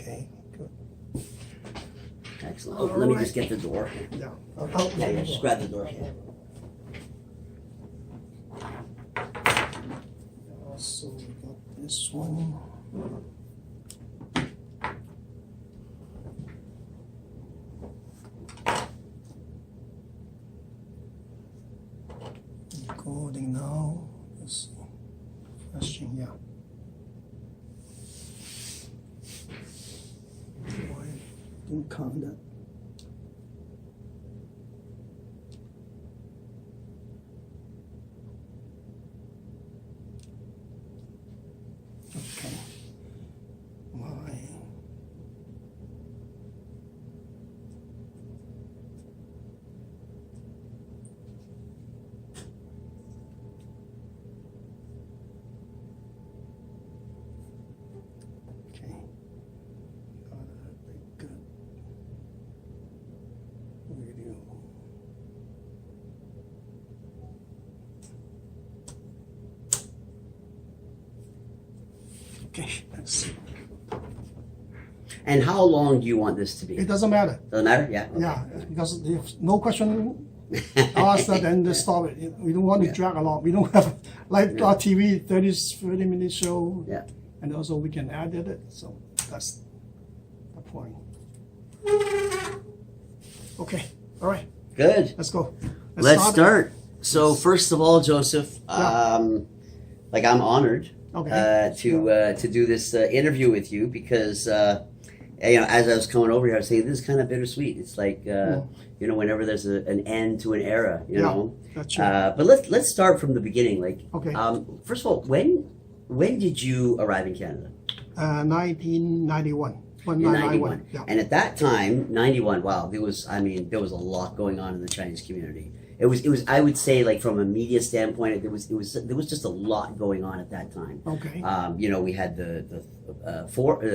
Okay, good. Excellent. Oh, let me just get the door. Yeah. Yeah, just grab the door. Yeah. Also, we got this one. Recording now. Let's see. Flashing, yeah. Oh, I didn't count that. Okay. Why? Okay. Got a very good video. Okay, let's see. And how long do you want this to be? It doesn't matter. Doesn't matter? Yeah. Okay. Yeah, because if no question asked, then they stop it. We don't want to drag along. We don't have like our TV 30-minute show. Yeah. And also we can edit it. So that's the point. Okay. All right. Good. Let's go. Let's start. So first of all, Joseph, like I'm honored to do this interview with you because you know, as I was coming over here, I was saying this is kind of bittersweet. It's like you know, whenever there's an end to an era, you know. That's true. But let's start from the beginning. Like, first of all, when did you arrive in Canada? 1991. In 91. Yeah. And at that time, 91. Wow, there was a lot going on in the Chinese community. It was. I would say, like from a media standpoint, there was just a lot going on at that time. Okay. You know, we had the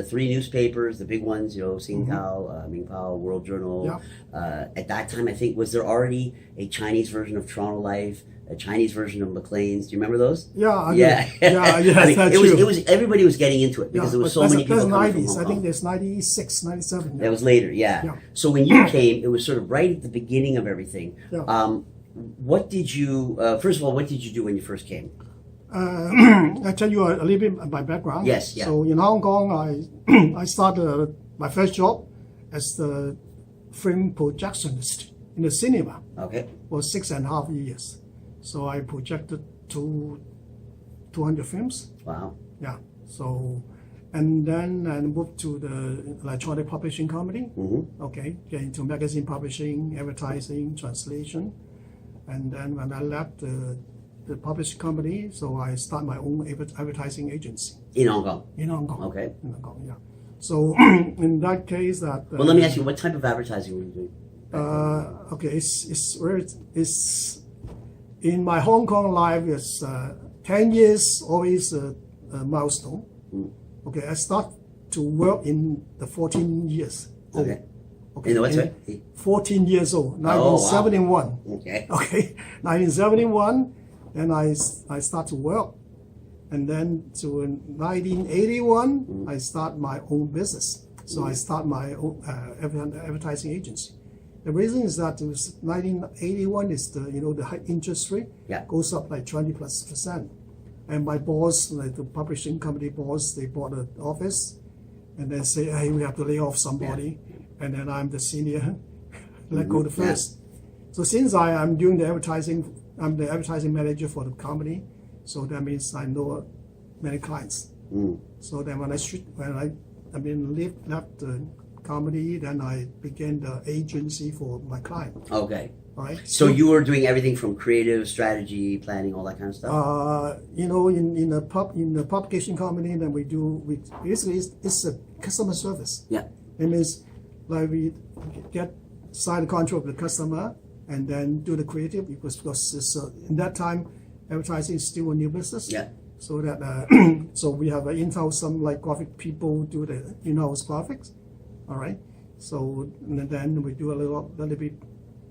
three newspapers, the big ones. You know, Singtao, Mingpao, World Journal. Yeah. At that time, I think was there already a Chinese version of Toronto Life, a Chinese version of Maclean's. Do you remember those? Yeah. Yeah. Yes, I mean, that's true. true. It was everybody was getting into it because there was so many people. That's coming 90s. from Hong I think Kong. there's 96, 97. That was later, yeah. So when you came, it was sort of right at the beginning of everything. Yeah. What did you, first of all, what did you do when you first came? I tell you a little bit of my background. Yes, yeah. So in Hong Kong, I started my first job as the film projectionist in the cinema. Okay. For 6.5 years. So I projected 200 films. Wow. Yeah. So, and then I moved to the electronic publishing company. Okay. Get into magazine publishing, advertising, translation. And then when I left the publishing company, so I started my own advertising agency. In Hong Kong? In Hong Kong. Okay. In Hong Kong, yeah. So in that case that... well, let me ask you, what type of advertising were you doing? Okay, it's in my Hong Kong life, it's 10 years, always a milestone. Okay, I start to work in the 14 years old. Okay. In the what, sorry? 14 years old, 1971. Oh, wow. Okay. Okay, 1971, then I start to work. And then to 1981, I start my own business. So I start my own advertising agency. The reason is that it was 1981 is the high interest rate goes up like 20+%. And my boss, like the publishing company boss, they bought an office and then say, hey, we have to lay off somebody. And then I'm the senior, let go the first. So since I'm doing the advertising, I'm the advertising manager for the company. So that means I know many clients. So then when left the company, then I began the agency for my client. Okay. All right. So you were doing everything from creative, strategy, planning, all that kind of stuff. In the publication company, then we basically it's a customer service. Yeah. It means like we sign the contract with the customer and then do the creative because it's, in that time advertising is still a new business. Yeah. So that so we have in-house some like graphic people do the in-house graphics. All right. So and then we do a little bit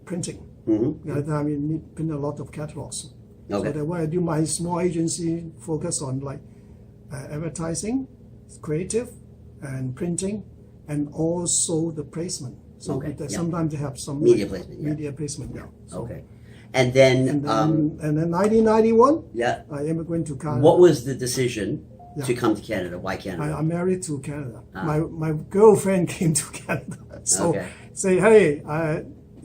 printing. The other time we need print a lot of catalogs. Okay. So that way I do my small agency focus on like advertising, creative, and printing, and also the placement. So Okay, that yeah. sometimes they have some Media placement, yeah. Media placement, yeah. So, Okay. And then, and then 1991, yeah. I immigrated to Canada. What was the decision to Yeah. come to Canada? Why Canada? I'm married to Canada. Ah. My girlfriend came to Canada. So Okay. say, hey,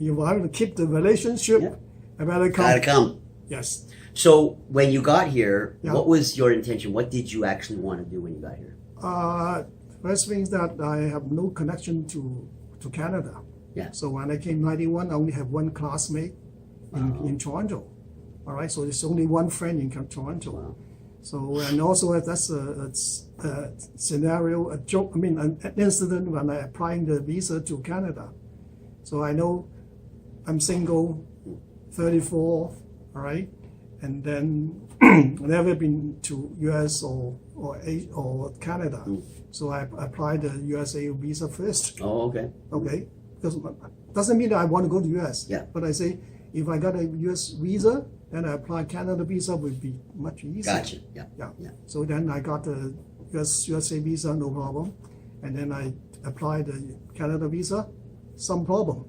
you want to keep the relationship? Yeah. I better come. Gotta come. Yes. So when you got here, Yeah. what was your intention? What did you actually want to do when you got here? First thing is that I have no connection to Canada. Yeah. So when I came 91, I only have one classmate in Toronto. All right. So there's only one friend in Toronto. Wow. So and also that's a scenario, a joke. I mean, an incident when I applying the visa to Canada. So I know I'm single, 34. All right. And then never been to US or Canada, so I applied the USA visa first. Oh, okay. Okay, because doesn't mean that I want to go to US. Yeah. But I say if I got a US visa, then I apply Canada visa would be much easier. Gotcha. Yeah. Yeah. Yeah. So then I got the USA visa, no problem, and then I applied the Canada visa, some problem.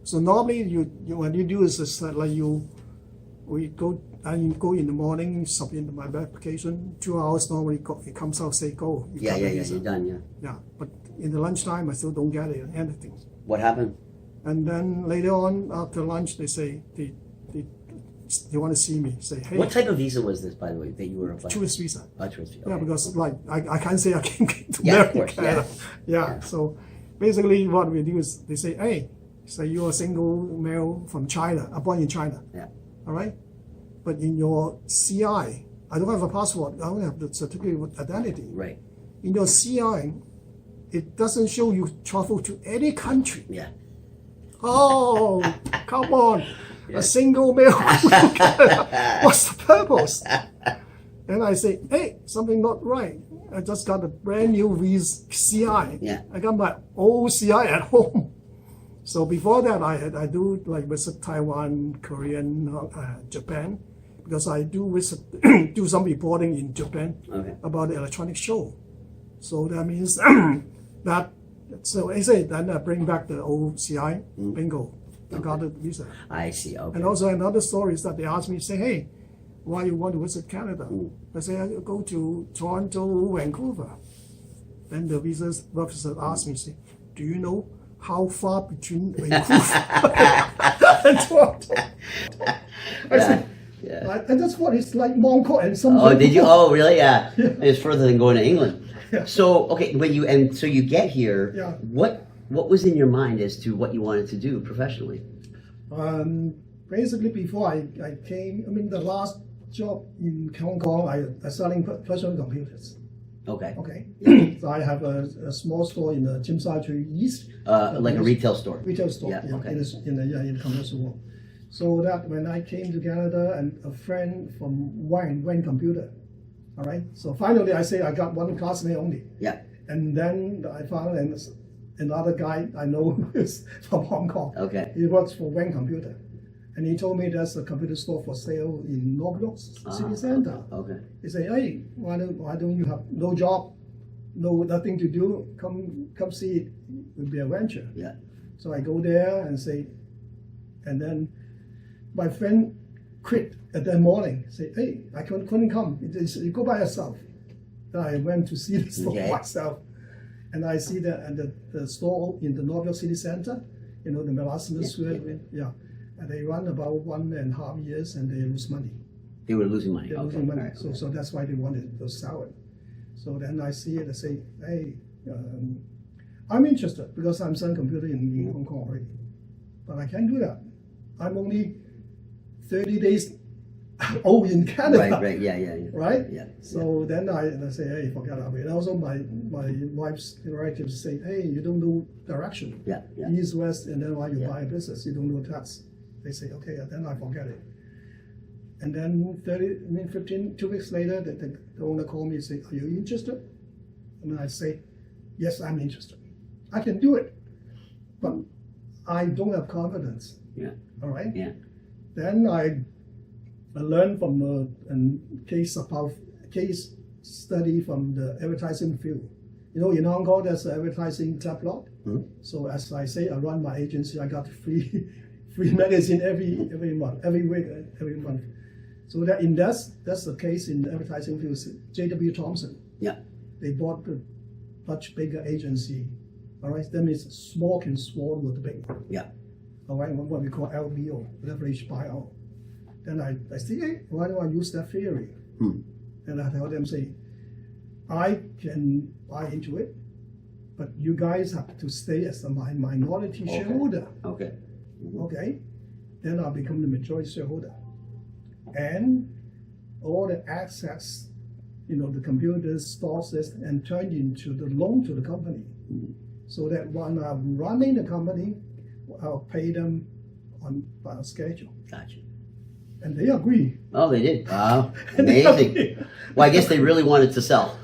So normally you what you do is just like we go in the morning, submit my application. 2 hours normally it comes out say go. You Yeah. got the Yeah. visa. You're done. Yeah. Yeah, but in the lunchtime I still don't get anything. What happened? And then later on after lunch they say they want to see me. Say hey. What type of visa was this, by the way, that you were applying? Tourist visa. Tourist visa. Yeah, Okay. because like I can't say I came to Yeah, of America. course, yeah. Yeah. So basically what we do is they say, hey, say you're a single male from China, born in China. Yeah. All right? But in your CI, I don't have a passport, I don't have the certificate of identity. Right. In your CI, it doesn't show you travel to any country. Yeah. Oh, come on. Yeah. A single male. What's the purpose? And I say, hey, something not right. I just got a brand new CI. Yeah. I got my old CI at home. So before that, I do like visit Taiwan, Korean, Japan, because I do do some reporting in Japan about the electronic show. So that means that. So I say then I bring back the old CI, bingo, I got the visa. I see. Okay. And also another story is that they asked me, say, hey, why you want to visit Canada? I say I go to Toronto, Vancouver. Then the visa officer asked me, say, do you know how far between Vancouver and Toronto? I said, and that's what it's like Mong Kok and some. Oh, did you? Oh, really? Yeah. It's further than going to England. Yeah. So okay, when you get here, what was in your mind as to what you wanted to do professionally? Basically, before I came, I mean, the last job in Hong Kong, I selling personal computers. Okay. Okay. So I have a small store in the Tsim Sha Tsui East. Like a retail store. Retail store. Yeah. Okay. In the commercial world. So that when I came to Canada and a friend from Wayne Computer. All right. So finally, I say I got one classmate only. Yeah. And then I found another guy I know is from Hong Kong. Okay. He works for Wayne Computer, and he told me there's a computer store for sale in North York City Center. Okay. He said, "Hey, why don't you have no job, nothing to do? Come see it. It'll be a venture." Yeah. So I go there and say, and then my friend quit at that morning. Say, hey, I couldn't come. You go by yourself. Then I went to see the store myself, and I see the store in the North York City Center. You know the Melasma Square. Yeah, and they run about 1.5 years, and they lose money. They were losing money. They're losing money. Right. So that's why they wanted to sell it. So then I see it. I say, hey, I'm interested because I'm selling computer in Hong Kong already, but I can't do that. I'm only 30 days old in Canada. Right, yeah. Right? Yeah. So then I say, hey, forget about it. And also my wife's relatives say, hey, you don't know direction. Yeah. East, west, and then why you buy a business? You don't know tax. They say, okay, then I forget it. And then 2 weeks later, the owner called me and said, are you interested? And I say, yes, I'm interested. I can do it, but I don't have confidence. Yeah. All right? Yeah. Then I learned from a case study from the advertising field. You know, in Hong Kong, there's an advertising tabloid. Mm-hmm. So as I say, I run my agency. I got free magazine every month, every week, every month. So that's the case in the advertising field. J.W. Thompson. Yeah. They bought a much bigger agency. All right, that means small can swallow the big. Yeah. All right, what we call LBO, leverage buyout. Then I say, hey, why don't I use that theory? And I tell them, say, I can buy into it, but you guys have to stay as a minority shareholder. Okay. Okay. Then I'll become the majority shareholder. And all the assets, you know, the computers, stocks, and turned into the loan to the company. So that when I'm running the company, I'll pay them by a schedule. Gotcha. And they agree. Oh, they did. Wow. Amazing. Well, I guess they really wanted to sell.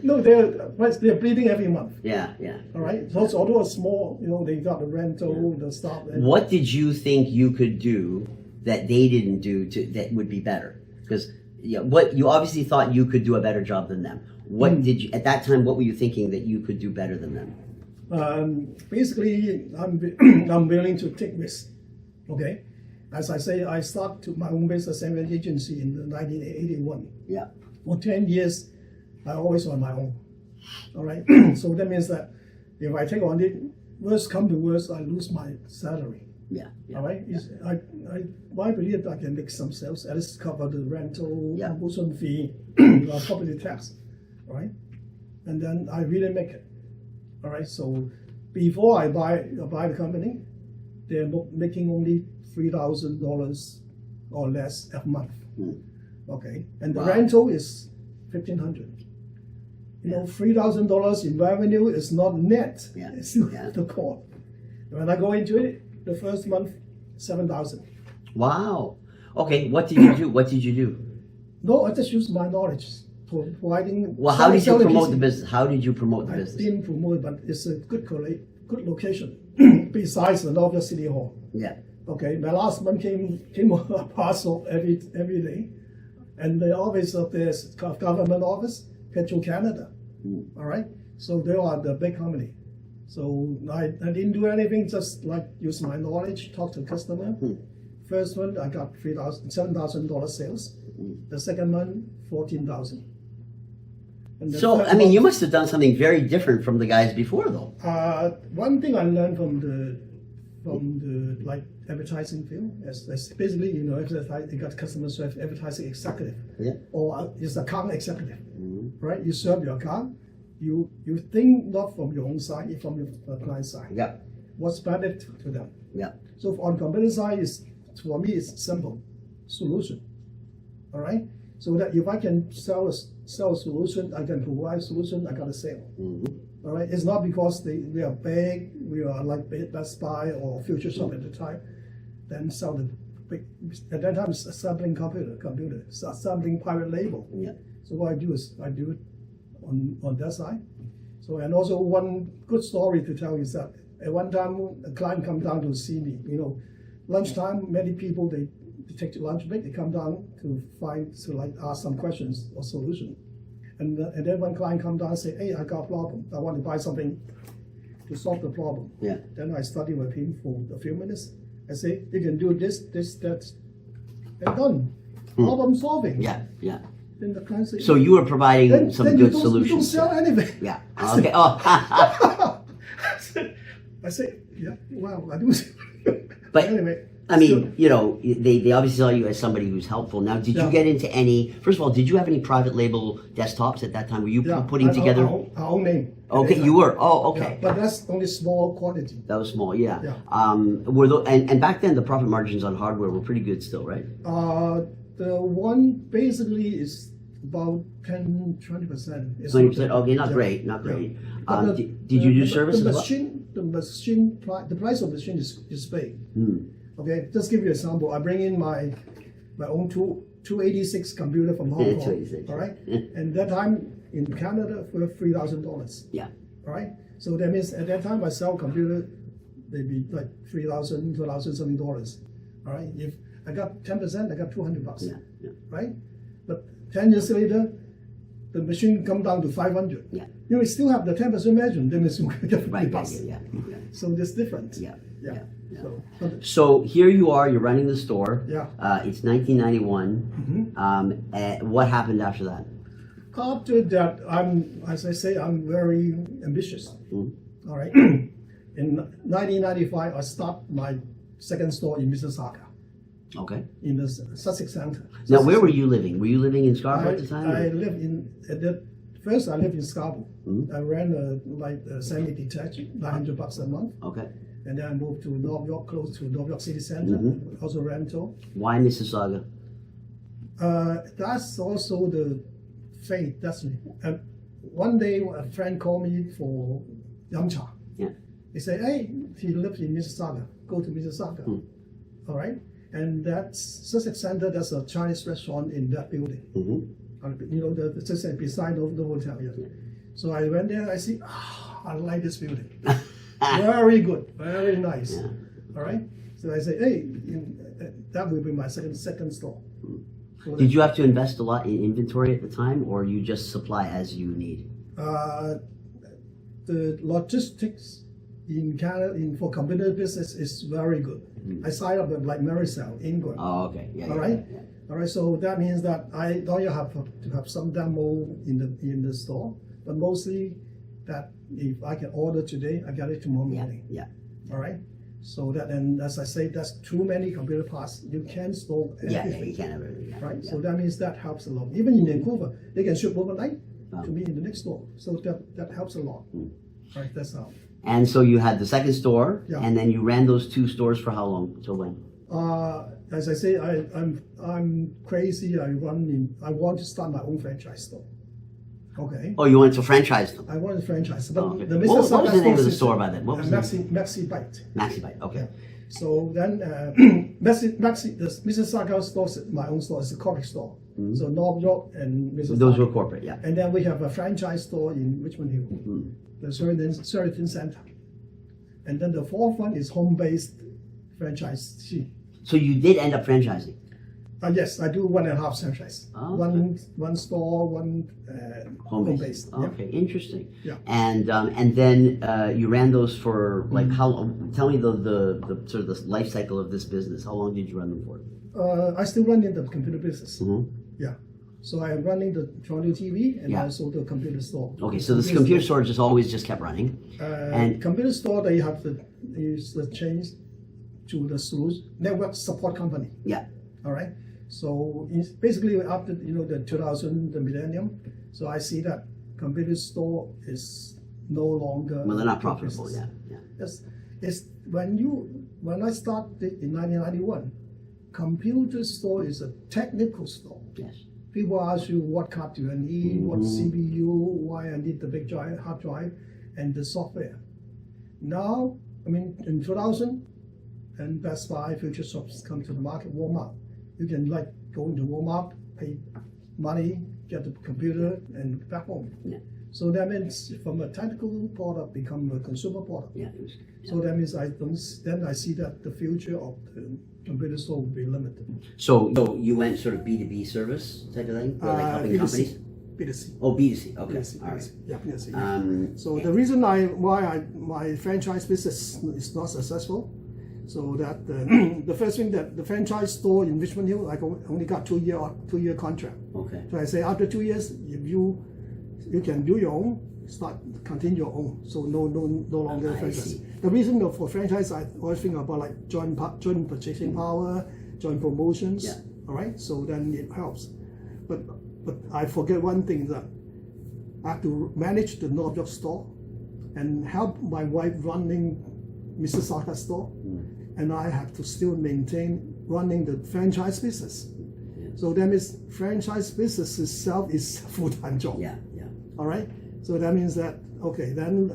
No, they're bleeding every month. Yeah, yeah. All right. So although it's small, you know, they got the rental, the stuff. What did you think you could do that they didn't do that would be better? Because what you obviously thought you could do a better job than them. What did you at that time? What were you thinking that you could do better than them? Basically, I'm willing to take risks. Okay. As I say, I started my own business agency in 1981. Yeah. For 10 years, I always on my own. All right. So that means that if I take on it, worst come to worst, I lose my salary. Yeah. Yeah. All right. I believe I can make some sales, at least cover the rental, promotion fee, property tax. All right. And then I really make it. All right. So before I buy the company, they're making only $3,000 or less a month. Okay, and the rental is $1,500. You know, $3,000 in revenue is not net. Yeah. It's the core. When I go into it, the first month, $7,000. Wow. Okay, what did you do? What did you do? No, I just use my knowledge for providing. Well, how did you promote the business? How did you promote the business? I didn't promote it, but it's a good location besides the North City Hall. Yeah. Okay, my last month came a parcel every day, and the office of this government office, Petro-Canada. All right, so they are the big company. So I didn't do anything, just like use my knowledge, talk to customer. First one I got $7,000 sales. The second one $14,000. So I mean, you must have done something very different from the guys before, though. One thing I learned from the like advertising field is basically, you know, you got customer service advertising executive, or is account executive, right? You serve your account, you think not from your own side, from your client side. Yeah. What's better to them? Yeah. So on company side for me it's simple, solution. All right. So that if I can sell a solution, I can provide solution, I got a sale. All right, it's not because we are big, we are like Best Buy or Future Shop at the time, then sell the big. At that time, it's assembling computer, assembling private label. Yeah. So what I do is I do it on that side. So and also one good story to tell is that at one time a client come down to see me. You know, lunchtime many people they take the lunch break, they come down to ask some questions or solution. And then when client come down and say, hey, I got a problem. I want to buy something to solve the problem. Yeah. Then I study with him for a few minutes. I say, you can do this, that, and done. Problem solving. Yeah, yeah. Then the client say, so you were providing some good solutions. You don't sell anything. Yeah. Okay. I say, yeah, well, I do. But anyway. I mean, you know, they obviously saw you as somebody who's helpful. Now, did you get into any? First of all, did you have any private label desktops at that time? Were you putting together our own name? Okay, you were. Oh, okay. Yeah, but that's only small quantity. That was small, yeah. Were and back then the profit margins on hardware were pretty good still, right? The one basically is about 10-20%. 20%. Okay, not great, not great. Did you do services? The price of the machine is big. Okay, just give you an example. I bring in my own 286 computer from Hong Kong. All right, and that time in Canada for $3,000. Yeah. All right, so that means at that time I sell computer maybe like $3,000, $2,000 something dollars. All right, if I got 10%, I got $200. Yeah. Right, but 10 years later, the machine come down to 500. Yeah. You know, still have the 10% margin, then it's definitely Right. bust. Yeah. So it's different. Yeah. So, So here you are. You're running the store. Yeah. It's 1991. What happened after that? after that, as I say, I'm very ambitious. All right. In 1995, I start my second store in Mississauga. Okay. In the Sussex Centre. Now, where were you living? Were you living in Scarborough at the time? I lived first I lived in Scarborough. I ran a semi-detached, $900 a month. Okay. And then I moved to North York, close to North York City Centre, also rental. Why Mississauga? That's also the fate, destiny. One day, a friend called me for yum cha. Yeah. He said, hey, he lives in Mississauga. Go to Mississauga. All right? And that's Sussex Centre, there's a Chinese restaurant in that building. You know, the beside the hotel. Yeah. So I went there, I see, I like this building. Very good, very nice. Yeah. All right? So I say, hey, that will be my second store. So did you have to invest a lot in inventory at the time, or you just supply as you need? The logistics in Canada for computer business is very good. I signed up with like Maricel, England. Oh, okay. Yeah. All right. Yeah. All right. So that means that I don't have to have some demo in the store, but mostly that if I can order today, I get it tomorrow morning. Yeah. All right. So that, and as I say, that's too many computer parts. You can't store everything. Yeah, you can't have everything. Right. Yeah. So that means that helps a lot. Even in Vancouver, they can ship overnight to me in the next store. So that helps a lot. Right. That's how. And so you had the second store, and then you ran those two stores for how long? Till when? As I say, I'm crazy. I want to start my own franchise store. Okay. Oh, you wanted to franchise them? I wanted to franchise. But okay. The what was the name of the store by then? What was Maxi Bite. Maxi Bite. Okay. Yeah. So then the Mississauga store, my own store, is a corporate store. So North York and Mississauga. Those were corporate, yeah. And then we have a franchise store in Richmond Hill, the Sheraton Centre. And then the fourth one is home-based franchisee. So you did end up franchising? Yes, I do 1.5 franchise. Oh, okay. One store, one home-based. Okay, interesting. Yeah. And then you ran those for like how long? Tell me the sort of the life cycle of this business. How long did you run them for? I still run in the computer business. Yeah. So I am running the Toronto TV and also the computer store. Okay, so this computer store just kept running. And computer store, they have the change to the SLUS network support company. Yeah. All right. So it's basically after the 2000, the millennium. So I see that computer store is no longer. Well, they're not profitable. Yeah. It's when I started in 1991, computer store is a technical store. Yes. People ask you what card do I need, what CPU, why I need the big hard drive, and the software. Now, in 2000, and Best Buy, Future Shops come to the market, Walmart. You can go into Walmart, pay money, get the computer, and back home. Yeah. So that means from a technical product become a consumer product. Yeah. So that means I see that the future of the computer store will be limited. So you went sort of B2B service type of thing, like helping B2C. companies. B2C. Oh, B2C. Okay. B2C. All right. Yeah, B2C. So the reason why my franchise business is not successful. So that the first thing that the franchise store in Richmond Hill, I only got 2-year contract. Okay. So I say after 2 years, if you can do your own, continue your own. So no longer franchise. The reason for franchise, I always think about like joint purchasing power, joint promotions. Yeah. All right. So then it helps. But I forget one thing, that I have to manage the North York store and help my wife running Mississauga store, and I have to still maintain running the franchise business. So that means franchise business itself is a full-time job. Yeah. All right. So that means that then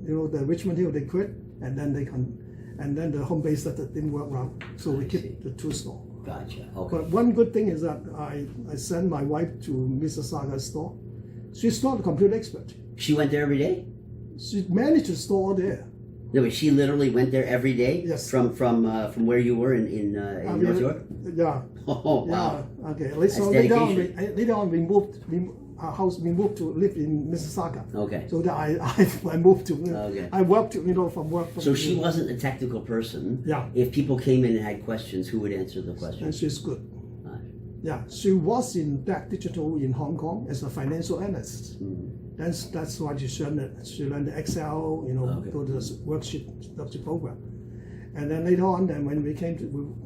the Richmond Hill they quit, and then then the home base that didn't work well. So we keep the 2 store. Gotcha. Okay. But one good thing is that I send my wife to Mississauga store. She's not a computer expert. She went there every day? She managed the store there. No, but she literally went there every day. Yes. From where you were in North York. Yeah. Oh wow. Yeah. Okay. Later on, we our house, we moved to live in Mississauga. Okay. So that I moved to. Okay. I worked, from work. So she wasn't a technical person. Yeah. If people came in and had questions, who would answer the And questions? she's good. Yeah, she was in Tech Digital in Hong Kong as a financial analyst. That's why she learned the Excel, go to the worksheet program. And then later on, when we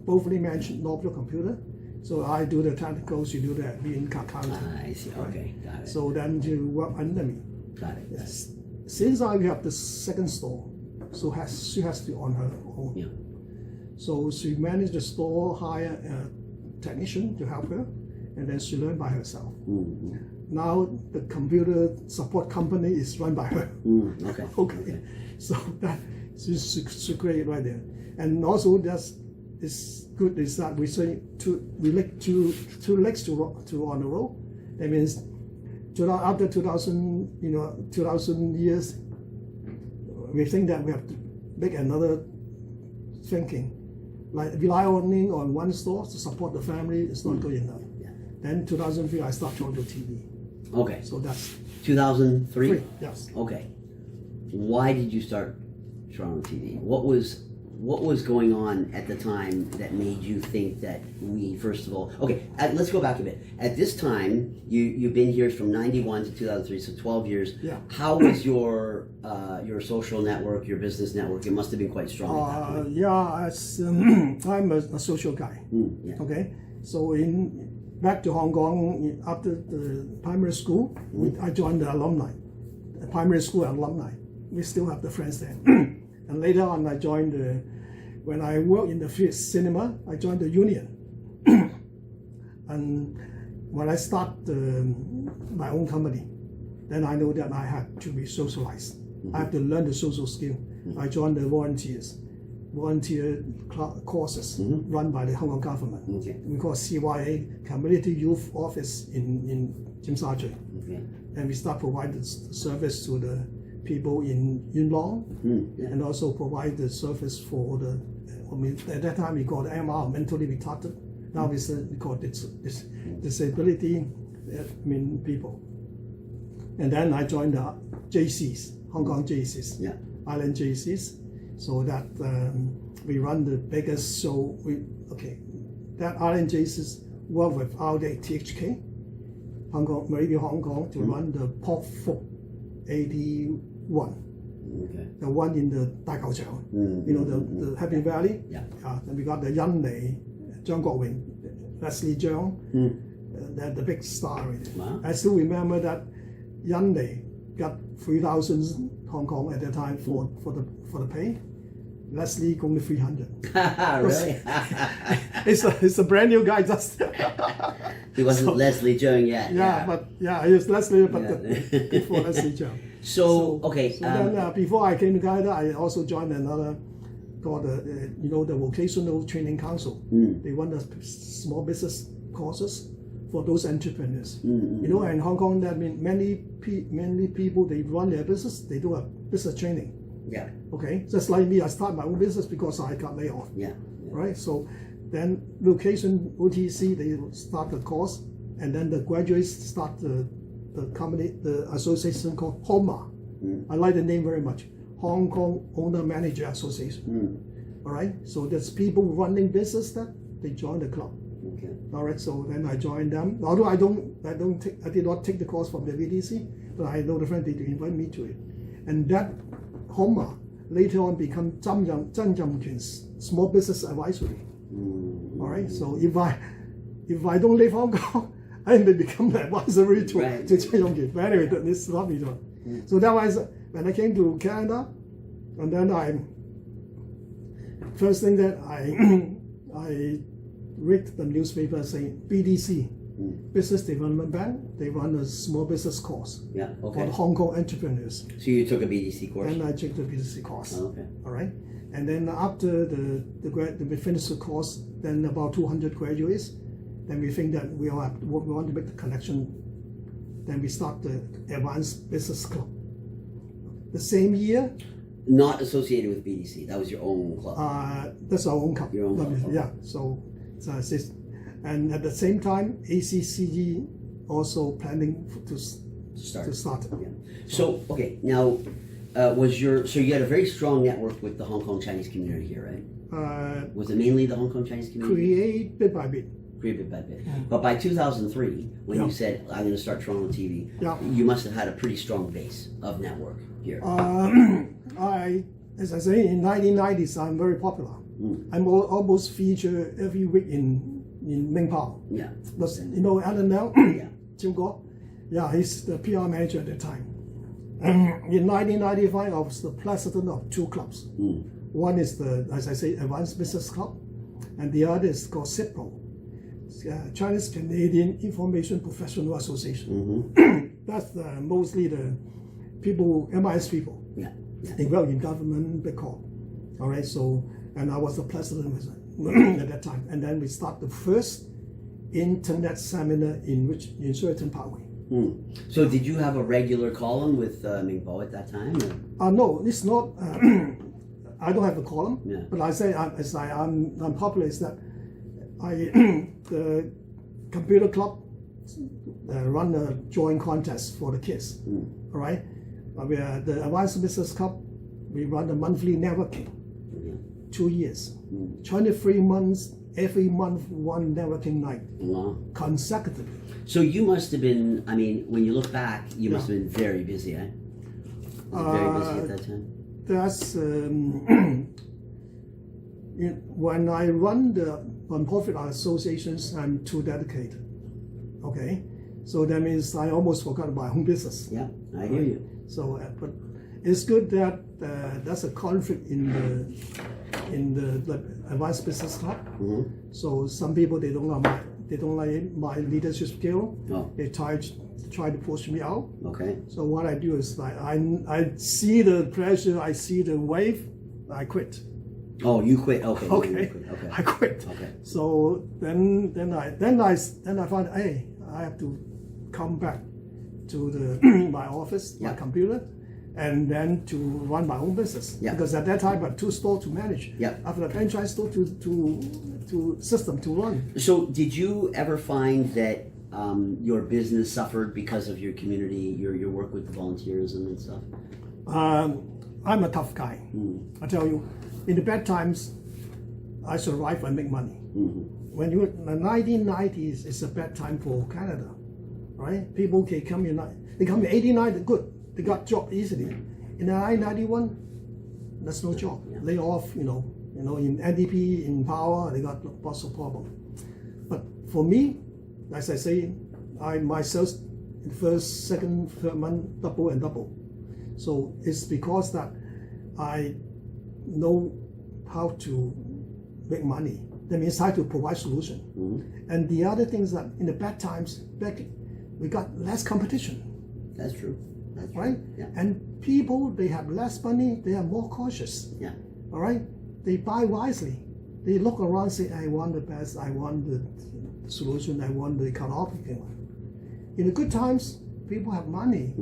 both managed Nobel Computer. So I do the technical, she do the accounting. I see. Okay, got it. So then she work under me. Got it. Yes. Since I have the second store, so she has to on her own. Yeah. So she managed the store, hire a technician to help her, and then she learned by herself. Now the computer support company is run by her. Okay. Okay. So that she's great right there. And also it's good is that we say two legs to on the road. That means after 2000 years, we think that we have to make another thinking. Like rely only on one store to support the family is not good enough. Yeah. Then 2003 I started Toronto TV. Okay. So that's 2003? Yes. Okay. Why did you start Toronto TV? What was going on at the time that made you think that we, first of all, let's go back a bit. At this time, you've been here from 91 to 2003, so 12 years. Yeah. How was your social network, your business network? It must have been quite strong at that point. Yeah, I'm a social guy. Yeah. Okay, so back to Hong Kong after the primary school, I joined the alumni, the primary school alumni. We still have the friends there. And later on, I joined when I worked in the cinema, I joined the union. And when I started my own company, then I know that I had to be socialized. I have to learn the social skill. I joined the volunteer courses run by the Hong Kong government. Okay. We call CYA, Community Youth Office in Tsim Sha Tsui. Okay. And we start providing service to the people in Yuen Long, and also provide the service for at that time we called MR, mentally retarded. Now we call disability people. And then I joined the JCs, Hong Kong JCs, Island JCs, so that we run the biggest show. That Island JCs work with our THK, Hong Kong, to run the Pop Folk 81. Okay. The one in the Dai Kao Chiang, the Happy Valley. Yeah. And we got the Yan Lei, Zhang Guowing, Leslie Zhang, the big star. Wow. I still remember that Yan Lei got 3,000 Hong Kong at the time for the pay. Leslie only 300. Really? It's a brand new guy just. He wasn't Leslie Zhang yet. He was Leslie, but before Leslie Zhang. So then before I came to Canada, I also joined another called the Vocational Training Council. They run the small business courses for those entrepreneurs. In Hong Kong, that means many people they run their business. They do a business training. Yeah. Okay, just like me, I start my own business because I got laid off. Yeah. Right. So then Vocation OTC they start the course, and then the graduates start the company, the association called HOMA. I like the name very much. Hong Kong Owner Manager Association. All right. So there's people running business that they join the club. Okay. All right. So then I joined them. Although I did not take the course from the VDC, but I know the friend they invite me to it, and that HOMA later on become Zhang Yangquan's Small Business Advisory. All right. So if I don't leave Hong Kong, I may become the advisory to Zhang Yangquan. But anyway, this is not me doing. So that was when I came to Canada, and then first thing that I read the newspaper saying BDC, Business Development Bank, they run a small business course for the Hong Kong entrepreneurs. So you took a BDC course? And I took the BDC course. Okay. All right. And then after we finished the course, then about 200 graduates, then we think that we want to make the connection. Then we start the Advanced Business Club. The same year. Not associated with BDC. That was your own club. That's our own club. Your own club. Yeah. So and at the same time, ACCE also planning to start. Yeah. So okay, now so you had a very strong network with the Hong Kong Chinese community here, right? Was it mainly the Hong Kong Chinese community? Create bit by bit. Create bit by bit. But by 2003, when you said I'm going to start Toronto TV, you must have had a pretty strong base of network here. As I say, in 1990s, I'm very popular. I'm almost featured every week in Mingpao. Yeah. But you know Alan now, Jim Guo, he's the PR manager at the time. In 1995, I was the president of two clubs. One is the, as I say, Advanced Business Club, and the other is called CIPRO, Chinese Canadian Information Professional Association. That's mostly the people, MIS people. Yeah. They work in government, big corp. All right, so, and I was the president at that time. And then we start the first internet seminar in Sheraton Parkway. So did you have a regular column with Mingpo at that time? No, it's not. I don't have a column, Yeah. but I say I'm popular is that the computer club run a joint contest for the kids. All right, the Advanced Business Club, we run a monthly networking. 2 years, 23 months, every month one networking night. Wow. Consecutively. So you must have been, I mean, when you look back, you must have been very busy, eh? Very busy at that time? That's, when I run the non-profit associations, I'm too dedicated. Okay? So that means I almost forgot my own business. Yeah, I hear you. So, but it's good that that's a conflict in the Advanced Business Club. So some people they don't like my leadership skill. Oh. They try to push me out. Okay. So what I do is like I see the pressure, I see the wave, I quit. Oh, you quit. Okay. Okay. You quit. Okay. I quit. Okay. So then I found, hey, I have to come back to my office, my computer, and then to run my own business. Yeah. Because at that time I had 2 stores to manage. Yeah. After the franchise store to system to run. So did you ever find that your business suffered because of your community, your work with the volunteerism and stuff? I'm a tough guy. I tell you, in the bad times, I survive and make money. When you the 1990s, it's a bad time for Canada, right? People can come in. They come in 89, good. They got job easily. In 1991, there's no job. Lay off, you know, in NDP, in power, they got lots of problem. But for me, as I say, my sales in first, second, third month double and double. So it's because that I know how to make money. That means I have to provide solution. And the other thing is that in the bad times, we got less competition. That's true. That's true. Right? Yeah. And people, they have less money, they are more cautious. Yeah. All right? They buy wisely. They look around and say, I want the best, I want the solution, I want the economic thing. In the good times, people have money.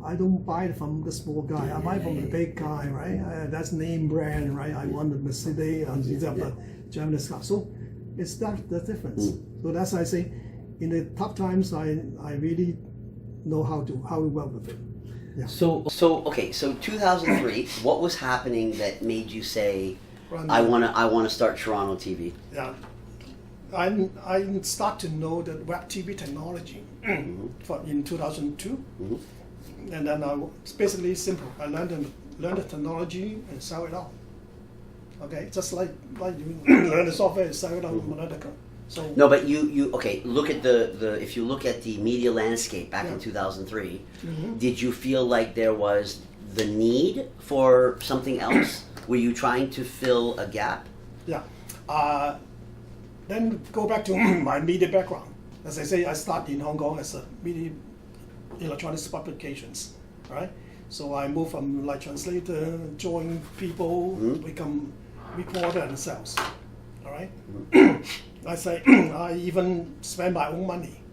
I don't buy it from the small guy. I buy from the big guy, right? That's name brand, right? I want the Mercedes and the German car. So it's the difference. So that's why I say, in the tough times, I really know how to work with it. Yeah. So 2003, what was happening that made you say, I want to start Toronto TV? Yeah. I start to know the web TV technology in 2002, and then it's basically simple. I learned the technology and sell it out. Okay, just like you learn the software and sell it out from another company. So no, but you okay? Look at the if you look at the media landscape back in 2003, did you feel like there was the need for something else? Were you trying to fill a gap? Yeah. Then go back to my media background. As I say, I started in Hong Kong as a media electronics publications, right? So I moved from like translator, join people, become reporter and sales, all right? I say I even spend my own money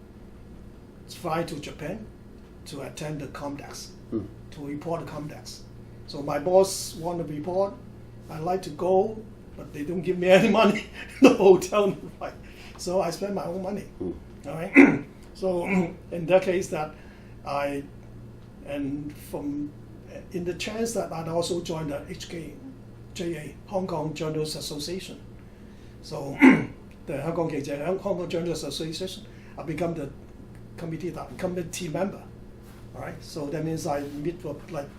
to fly to Japan to attend the Comdex, to report the Comdex. So my boss want to report, I like to go, but they don't give me any money. The hotel, right? So I spend my own money. All right. So in that case, in the chance that I'd also joined the HKJA, Hong Kong Journalists Association. So the Hong Kong Journalists Association, I become the committee member. All right. So that means I meet with like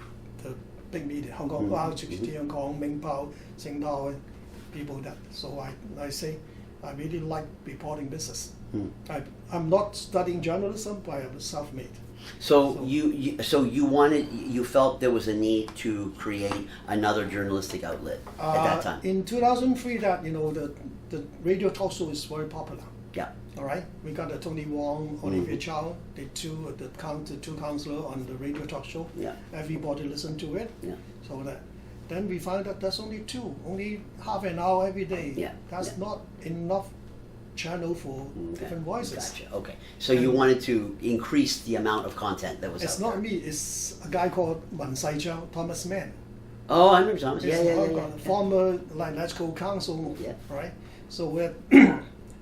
the big media, Hong Kong, Hong Kong, Ming Pao, Sing Tao, people that. So I say I really like reporting business. I'm not studying journalism, but I'm self-made. So you felt there was a need to create another journalistic outlet at that time. In 2003, that the radio talk show is very popular. Yeah. All right. We got the Tony Wong, Olivier Chow, the two counselor on the radio talk show. Yeah. Everybody listened to it. Yeah. So then we found that there's only half an hour every day. Yeah. That's not enough channel for different voices. Gotcha. Okay. So you wanted to increase the amount of content that was It's out not me. It's a guy called Thomas Mann. Oh, I remember Thomas. Yeah. Former electoral council. Yeah. All right. So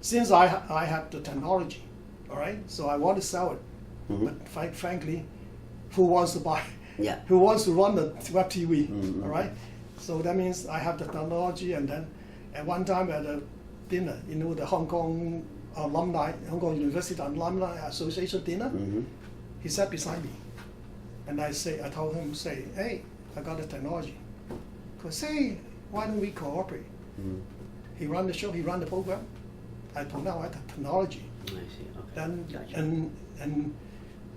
since I had the technology, all right. So I want to sell it, but frankly, who wants to buy? Yeah. Who wants to run the web TV? All right. So that means I have the technology, and then at one time at a dinner, the Hong Kong University Alumni Association dinner, he sat beside me, and I told him, hey, I got the technology. Because hey, why don't we cooperate? He ran the show, he ran the program. I told him, I have the technology. I see. Okay. Then Gotcha. and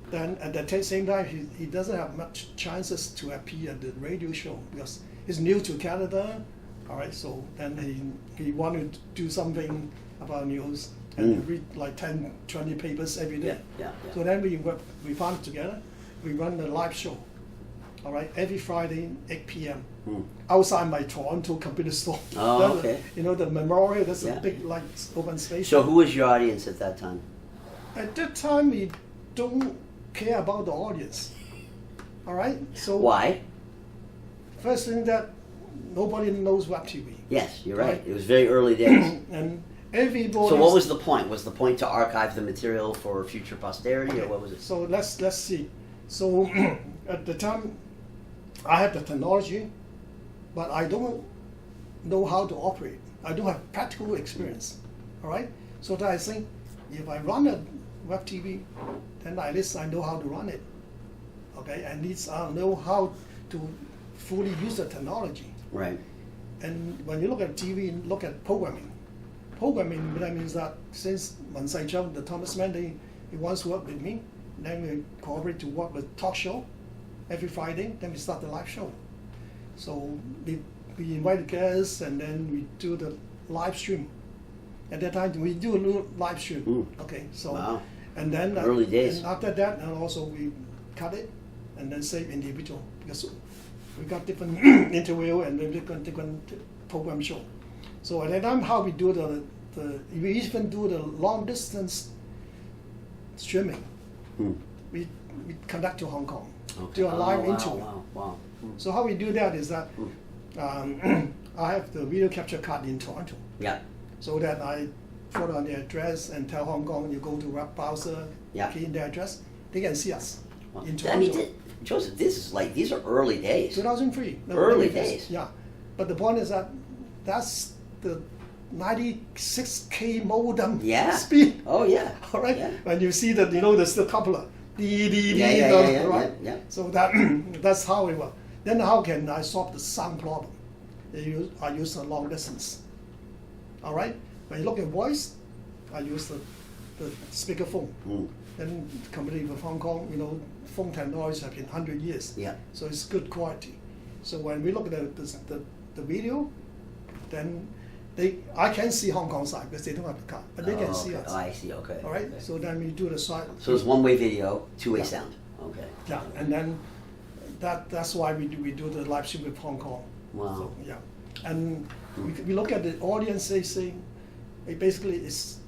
then at the same time, he doesn't have much chances to appear at the radio show because he's new to Canada. All right, so then he wanted to do something about news and read like 10, 20 papers every day. Yeah. So then we found together, we run the live show, all right, every Friday, 8 p.m. Outside my Toronto computer store. Oh, okay. The memorial, that's a big like open space. So who was your audience at that time? At that time, we don't care about the audience, all right? So Why? first thing that nobody knows web TV. Yes, you're right. It was very early days. And everybody. So what was the point? Was the point to archive the material for future posterity, or what was it? So let's see. So at the time, I had the technology, but I don't know how to operate. I don't have practical experience. All right. So that I think if I run a web TV, then at least I know how to run it. Okay. At least I know how to fully use the technology. Right. And when you look at TV, look at programming. Programming, that means that since Wen Sai Chang, the Thomas Mann, he wants to work with me, then we cooperate to work with talk show every Friday, then we start the live show. So we invite guests and then we do the live stream. At that time, we do a little live stream. Okay, so wow. And then early days. And after that, and also we cut it and then save individual because we got different interview and different program show. So at that time, how we do we even do the long distance streaming. We conduct to Hong Kong, do a live interview. Wow. So how we do that is that I have the video capture card in Toronto. Yeah. So that I put on the address and tell Hong Kong, you go to web browser, key in the address, they can see us in Toronto. I mean, Joseph, these are early days. 2003. Early days. Yeah. But the point is that that's the 96K modem speed. Oh yeah. All right. Yeah. When you see that, there's the coupler. Right? Yeah. So that's how it works. Then how can I solve the sound problem? I use a long distance. All right. When you look at voice, I use the speakerphone. Then company with Hong Kong, phone technology have been 100 years. Yeah. So it's good quality. So when we look at the video, then I can see Hong Kong side because they don't have the card, but they can see us. Oh, I see. Okay. All right. Okay. So then we do the side. So it's one-way video, two-way sound. Okay. Yeah, and then that's why we do the live stream with Hong Kong. Wow. So, yeah, and we look at the audience. They say basically it's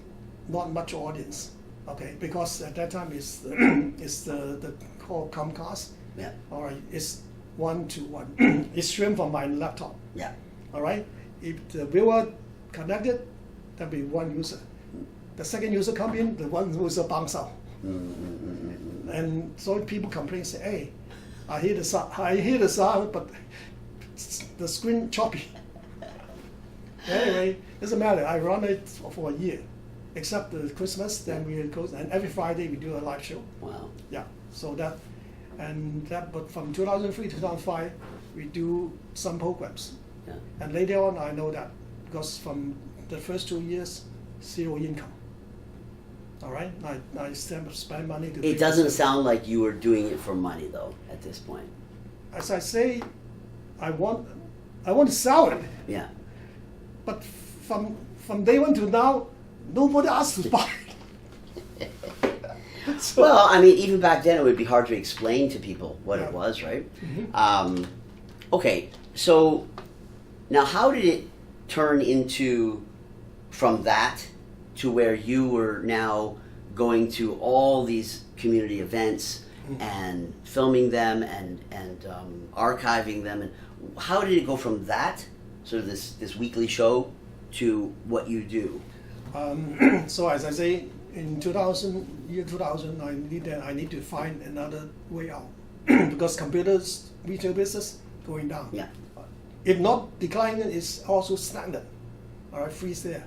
not much audience. Okay, because at that time it's the called Comcast. Yeah. All right, it's 1-to-1. It's streamed from my laptop. Yeah. All right. If the viewer connected, that'll be one user. The second user come in, the one user bounce out. And so people complain, say, hey, I hear the sound, but the screen choppy. Anyway, doesn't matter. I run it for a year, except the Christmas. Then we close, and every Friday we do a live show. Wow. Yeah. So that, but from 2003 to 2005, we do some programs. Yeah. And later on, I know that because from the first 2 years, zero income. All right, I spend money to. It doesn't sound like you were doing it for money though at this point. As I say, I want to sell it. Yeah. But from day one to now, nobody asked to buy it. So, Well, I mean, even back then, it would be hard to explain to people what it was, right? Okay, so now how did it turn into from that to where you were now going to all these community events and filming them and archiving them, and how did it go from that sort of this weekly show to what you do? so as I say, in 2000, I need to find another way out because computers retail business going down. Yeah. If not declining, it's also stagnant. All right, freeze there.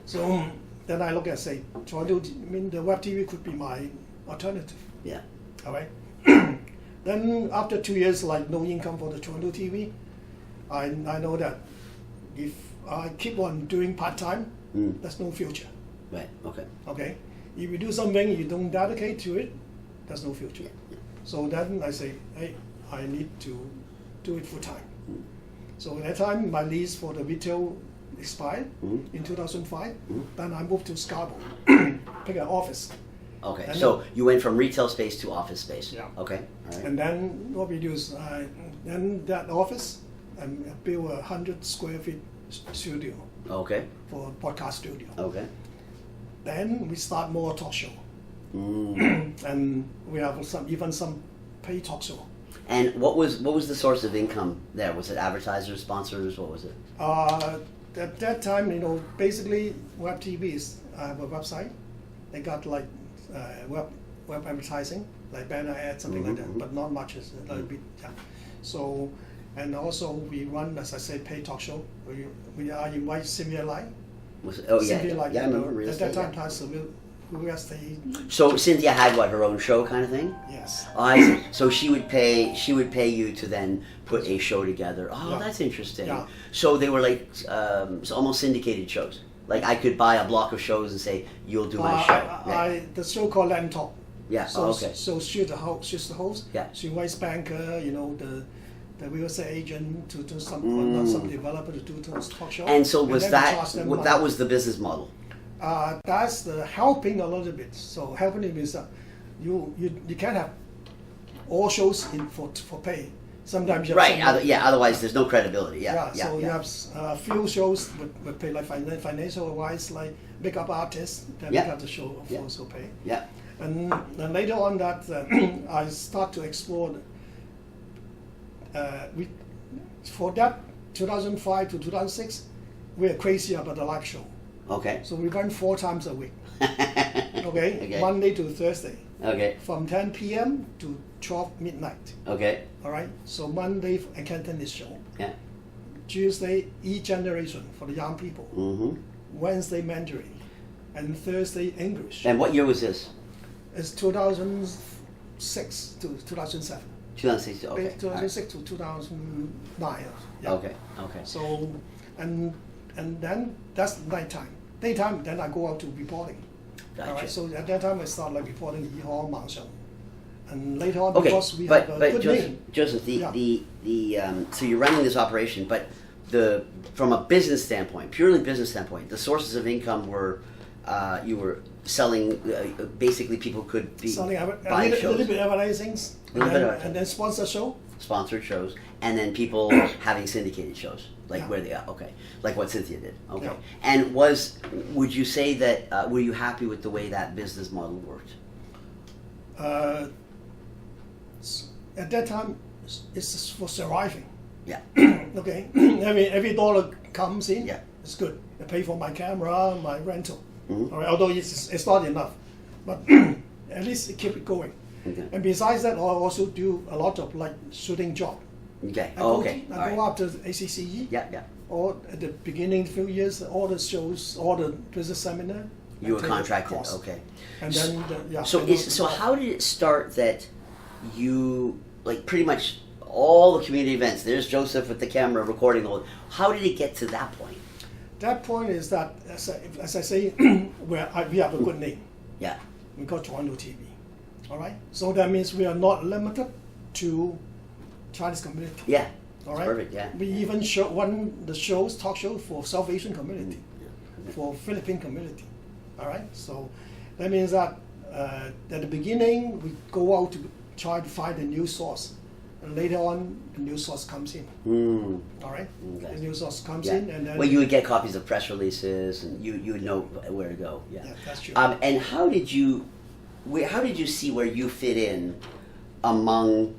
So then I look at say, the web TV could be my alternative. Yeah. All right. Then after 2 years, like no income for the Toronto TV, I know that if I keep on doing part-time, there's no future. Right. Okay. Okay. If you do something you don't dedicate to it, there's no future. Yeah. So then I say, hey, I need to do it full time. So at that time, my lease for the retail expired in 2005. Then I moved to Scarborough, pick an office. Okay. And So you went from retail space to office space. Yeah. Okay. All right. And then what we do is, then that office, I built a 100 square feet studio Okay. for podcast studio. Okay. Then we start more talk show, and we have even some paid talk show. And what was the source of income there? Was it advertisers, sponsors? What was it? At that time, basically web TV is have a website. They got like web advertising, like banner ads, something like that, but not much. It's a little bit. Yeah. So, and also we run, as I say, paid talk show. We invite Sylvia Lai. Was it? Oh yeah. Sylvia Lai, Yeah, I remember real at that estate. time, real estate. So Cynthia had what, her own show kind of thing? Yes. Oh, I see. So she would pay you to then put a show together. Oh, Yeah. that's interesting. Yeah. So they were like so almost syndicated shows. Like I could buy a block of shows and say, "You'll do my show." Yeah. The show called Land Talk. Yeah. So, Oh, okay. So she's the host. Yeah. She invites banker, the real estate agent to do some developer to do talk show. And so was then we that charge them that money. was the business model? That's the helping a little bit. So helping is you can't have all shows in for pay. Sometimes you have Right. Otherwise, there's no credibility. Yeah. So you have a few shows with pay, like financial wise, like makeup artists, then Yeah. we have the show Yeah. also pay. Yeah. And later on that I start to explore. For that 2005 to 2006, we are crazy about the live show. Okay. So we run 4 times a week. Okay? Okay. Monday to Thursday, Okay. from 10 p.m. to 12 midnight. Okay. All right. So Monday a Cantonese show. Yeah. Tuesday E-Generation for the young people. Mm-hmm. Wednesday Mandarin, and Thursday English. And what year was this? It's 2006 to 2007. 2006. Okay. 2006 to 2009. Yeah. Okay. Okay. So, and then that's nighttime. Daytime, then I go out to reporting. Gotcha. All right. So at that time I start like reporting Yihao Mangsheng, and later on Okay, because we have a good name. Joseph, Yeah. so you're running this operation, but from a business standpoint, purely business standpoint, the sources of income were you were selling. Basically, people could be Selling buying a shows, little bit advertisings, Little bit of and then sponsor show. sponsored shows, and then people having syndicated shows, like Yeah. where they are. Okay, like what Cynthia did. Okay, Yeah. and would you say that were you happy with the way that business model worked? At that time, it's just for surviving. Yeah. Okay, every dollar comes in. Yeah. It's good. I pay for my camera, my rental. Mhm. All right, although it's not enough, but at least keep it going. Okay. And besides that, I also do a lot of like shooting job. Okay. I All go after ACCE. Yeah. Or at the beginning, few years, all the shows, all the business seminar. You were contracted. Okay. And then, So how did it start that you, like, pretty much all the community events, there's Joseph with the camera recording all. How did it get to that point? That point is that, as I say, we have a good name. Yeah. We call Toronto TV. All right? So that means we are not limited to Chinese community. Yeah. All right? Perfect, yeah. We even run the talk shows for South Asian community, for Philippine community. All right? So that means that at the beginning, we go out to try to find a news source. And later on, the news source comes in. All right? Okay. The news source comes in, and then... Well, you would get copies of press releases, and you would know where to go. Yeah, that's true. And how did you see where you fit in among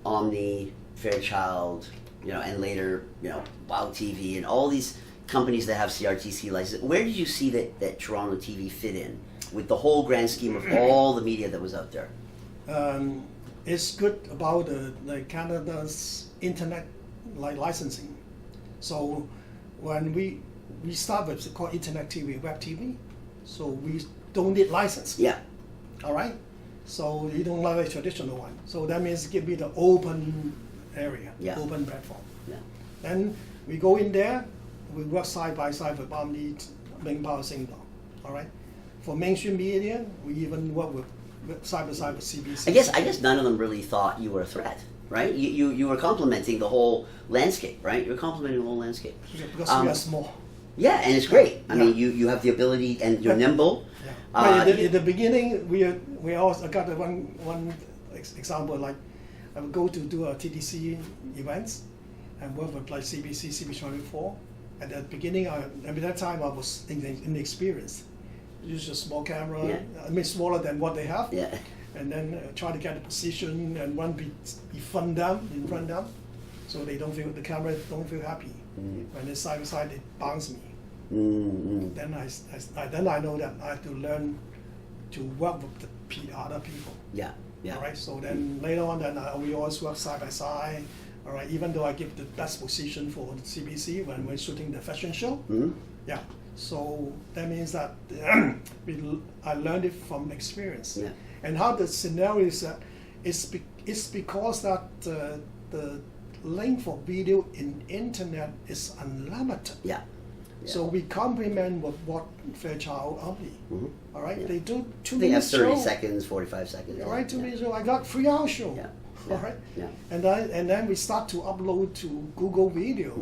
Omni, Fairchild, and later, Wow TV, and all these companies that have CRTC license? Where did you see that Toronto TV fit in with the whole grand scheme of all the media that was out there? It's good about Canada's internet licensing. So when we start with called internet TV, web TV, so we don't need license. Yeah. All right. So you don't like a traditional one. So that means give me the open area, open platform. Yeah. Then we go in there. We work side by side with Omni, Ming Power Singdong. All right. For mainstream media, we even work with side by side with CBC. I guess none of them really thought you were a threat, right? You were complementing the whole landscape, right? You were complementing the whole landscape. Because we are small. Yeah, and it's great. I mean, you have the ability, and you're nimble. Yeah. In the beginning, we also got one example. Like I would go to do a TDC events and work with like CBC, CB24. At the beginning, at that time I was inexperienced. Use a small camera, I mean smaller than what they have, and then try to get a position and one be front down, so they don't feel the camera don't feel happy. When it's side by side, it bounce me. Then I know that I have to learn to work with the other people. Yeah. All right. So then later on, we always work side by side. All right. Even though I give the best position for the CBC when we're shooting the fashion show. Yeah. So that means that I learned it from experience. Yeah. And how the scenario is that it's because that the length of video in internet is unlimited. Yeah. So we complement with what Fairchild Omni. All right. Yeah. They do 2 minutes show. They have 30 show. seconds, 45 seconds. All right. 2 minutes show. I got 3-hour show. Yeah. All right. Yeah. And then we start to upload to Google Video.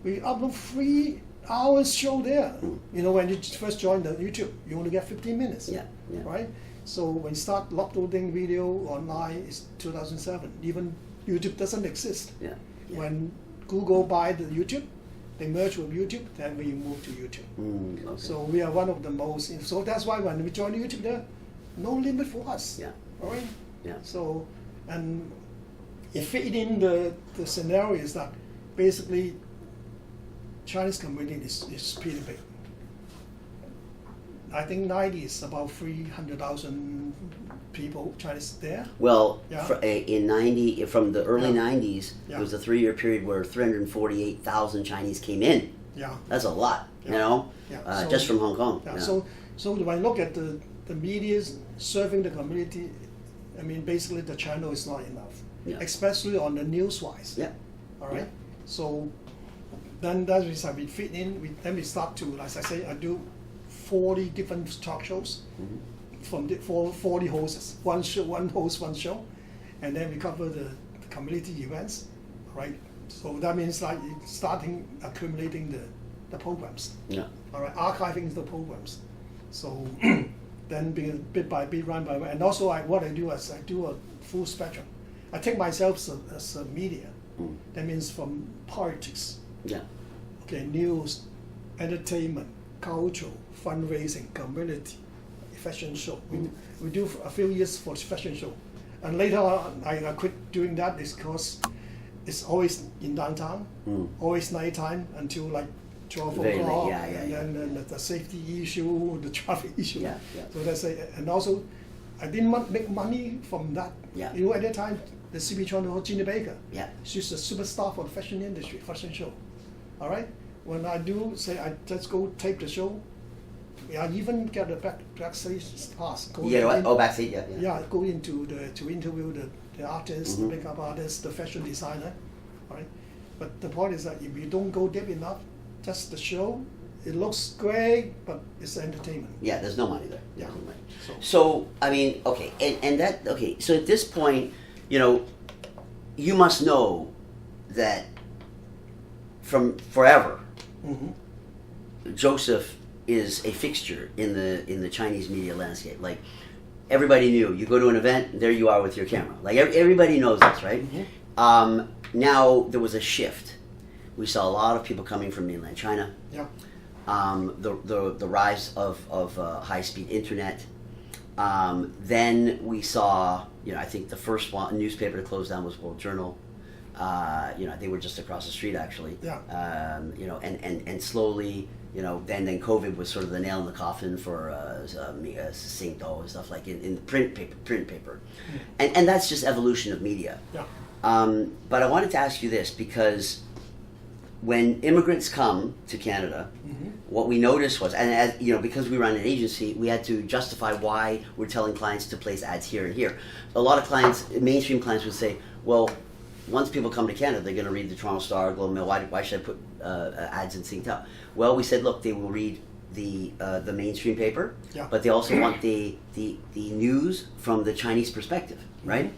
We upload 3 hours show there. When you first join the YouTube, you only get 15 minutes. Yeah. Right? So when you start uploading video online, it's 2007. Even YouTube doesn't exist. Yeah. When Google buy the YouTube, they merge with YouTube, then we move to YouTube. Okay. So we are one of the most, so that's why when we join YouTube there, no limit for us. Yeah. All right? Yeah. So, and it fit in the scenario is that basically Chinese community is pretty big. I think 90 is about 300,000 people Chinese there. Well, in 90, from the early 90s, Yeah. it was a 3-year period where 348,000 Chinese came in. Yeah. That's a lot, Yeah. just from Hong Kong. Yeah. So when I look at the media serving the community, I mean basically the channel is not enough, especially on the news wise. Yeah. All right. So then that's why we fit in. Then we start to, as I say, I do 40 different talk shows from 40 hosts, one host, one show, and then we cover the community events, right? So that means like starting accumulating the programs, all right, archiving the programs. So then bit by bit, run by run, and also what I do is I do a full spectrum. I take myself as a media. That means from politics, news, entertainment, culture, fundraising, community, fashion show. We do a few years for fashion show, and later on I quit doing that because it's always in downtown, always nighttime until like 12 o'clock, and then the safety issue, the traffic issue. So that's it. And also I didn't make money from that. Yeah. You know, at that time, the CB channel, Ginny Baker. Yeah. She's a superstar for the fashion industry, fashion show. All right. When I do say I just go tape the show, I even get a backstage pass. Backstage. Yeah. Yeah, go into to interview the artist, the makeup artist, the fashion designer. All right. But the point is that if you don't go deep enough, just the show, it looks great, but it's entertainment. Yeah, there's no money there. Yeah. No money. So I mean, okay, and that okay. So at this point, you know, you must know that from forever, Joseph is a fixture in the Chinese media landscape. Like everybody knew. You go to an event, there you are with your camera. Like everybody knows this, right? Now there was a shift. We saw a lot of people coming from mainland China. Yeah. The rise of high-speed internet. Then we saw, you know, I think the first newspaper to close down was World Journal. You know, they were just across the street actually. Yeah. You know, and slowly, you know, then COVID was sort of the nail in the coffin for Singto and stuff like in print paper, and that's just evolution of media. Yeah. But I wanted to ask you this because when immigrants come to Canada, what we noticed was, and as you know, because we run an agency, we had to justify why we're telling clients to place ads here and here. A lot of clients, mainstream clients, would say, "Well, once people come to Canada, they're going to read the Toronto Star, Globe and Mail. Why should I put ads in Singtel?" Well, we said, look, they will read the mainstream paper, but they also want the news from the Chinese perspective, right?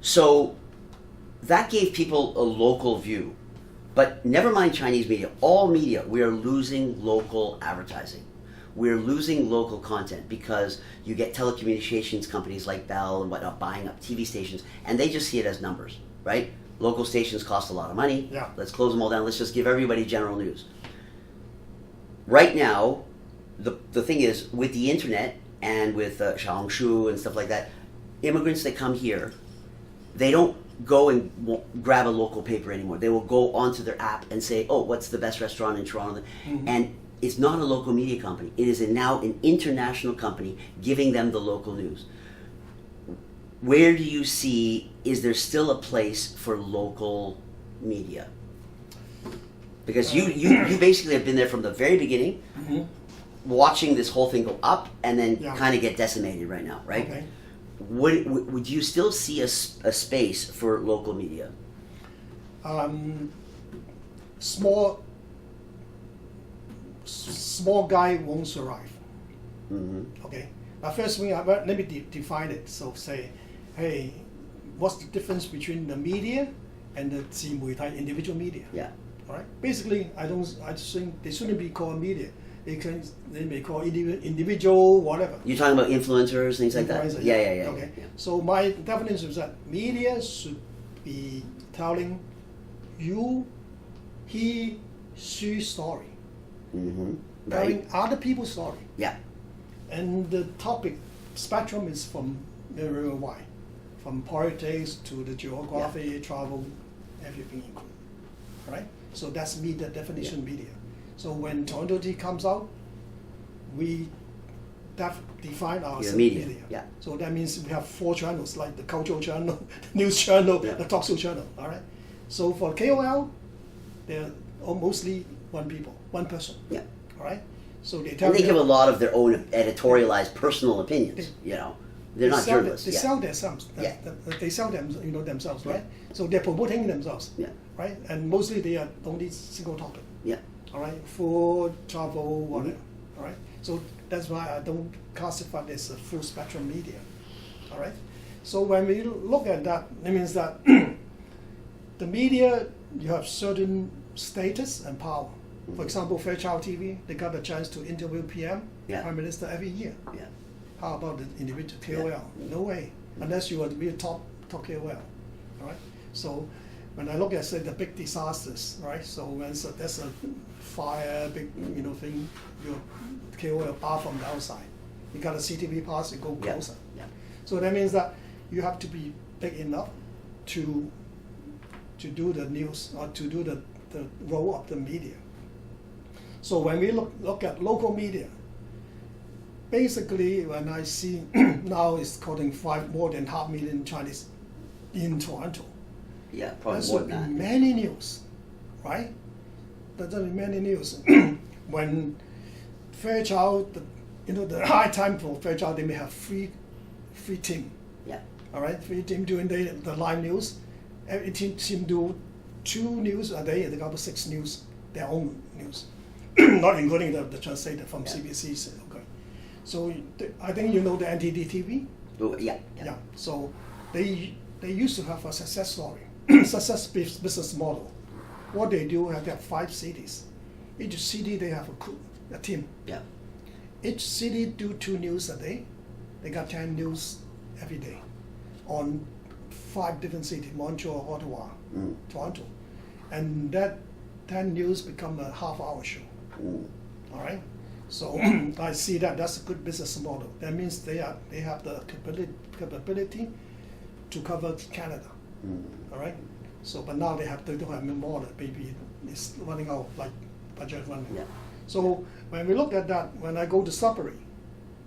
So that gave people a local view. But never mind Chinese media, all media, we are losing local advertising. We're losing local content because you get telecommunications companies like Bell and whatnot buying up TV stations, and they just see it as numbers, right? Local stations cost a lot of money. Yeah. Let's close them all down. Let's just give everybody general news. Right now, the thing is, with the internet and with Xiaohongshu and stuff like that, immigrants that come here, they don't go and grab a local paper anymore. They will go onto their app and say, "Oh, what's the best restaurant in Toronto?" And it's not a local media company. It is now an international company giving them the local news. Where do you see, is there still a place for local media? Because you basically have been there from the very beginning, watching this whole thing go up and then kind of get decimated right now, right? Okay. Would you still see a space for local media? Small guy won't survive. Okay. Now, first thing, let me define it. So say, hey, what's the difference between the media and the 自媒體 individual media? Yeah. All right. Basically, I think they shouldn't be called media. They may call individual whatever. You're talking about influencers, things like that? Influencer, Yeah. Okay. So my definition is that media should be telling you, he, she story. Telling other people's story. Yeah. And the topic spectrum is from very wide. From politics to the geography, travel, everything included. Right? So that's media definition media. So when Toronto Tea comes out, we define ourselves media. Yeah. So that means we have 4 channels, like the cultural channel, the news channel, the talk show channel. All right. So for KOL, they're mostly one person. Yeah. All right. So they give a lot of their own editorialized personal opinions. You know, they're not journalists. They sell themselves. They sell them, themselves, right? So they're promoting themselves. Yeah. Right. And mostly they are only single topic. Yeah. All right, food, travel, whatever. All right, so that's why I don't classify this as a full spectrum media. All right, so when we look at that, it means that the media, you have certain status and power. For example, Fairchild TV, they got a chance to interview PM, Prime Minister every year. Yeah. How about the individual KOL? No way, unless you are really top KOL. All right, so when I look at, say, the big disasters, right? So when there's a fire, big thing, your KOL bar from the outside. You got a CTV pass, you go closer. Yeah. So that means that you have to be big enough to do the news or to do the role of the media. So when we look at local media, basically, when I see now it's quoting more than 500,000 Chinese in Toronto. Yeah, probably There more should than be that. many news, right? There's many news. When Fairchild, the high time for Fairchild, they may have free team. Yeah. All right, free team doing the live news. Every team do 2 news a day. They got 6 news, their own news, not including the translator from CBC. Okay, so I think you know the NTD TV. Oh, yeah. Yeah. So they used to have a success story, success business model. What they do is they have 5 cities. Each city they have a team. Yeah. Each city do 2 news a day. They got 10 news every day on 5 different cities: Montreal, Ottawa, Toronto, and that 10 news become a half-hour show. All right. So I see that's a good business model. That means they have the capability to cover Canada. All right. So, but now they don't have more. Maybe it's running out, like budget running. Yeah. So when we look at that, when I go to Sudbury,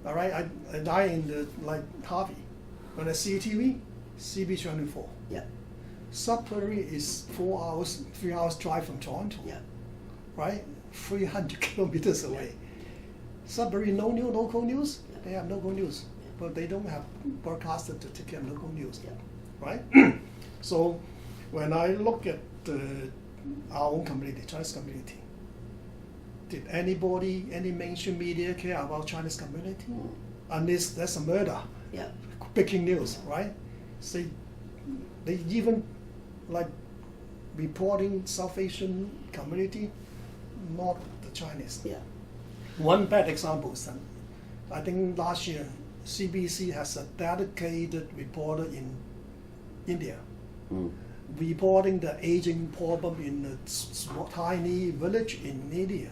all right, I die in the like Harvey. When I see TV, CB24. Yeah. Sudbury is 4 hours, 3 hours drive from Toronto. Yeah. Right, 300 kilometers away. Sudbury, no new local news. They have local news, but they don't have broadcasters to take care of local news. Right. So when I look at our own community, Chinese community, did anybody, any mainstream media care about Chinese community? Unless there's a murder. Yeah. Breaking news, right? So they even like reporting South Asian community, not the Chinese. Yeah. One bad example is that I think last year CBC has a dedicated reporter in India, reporting the aging problem in a small, tiny village in India,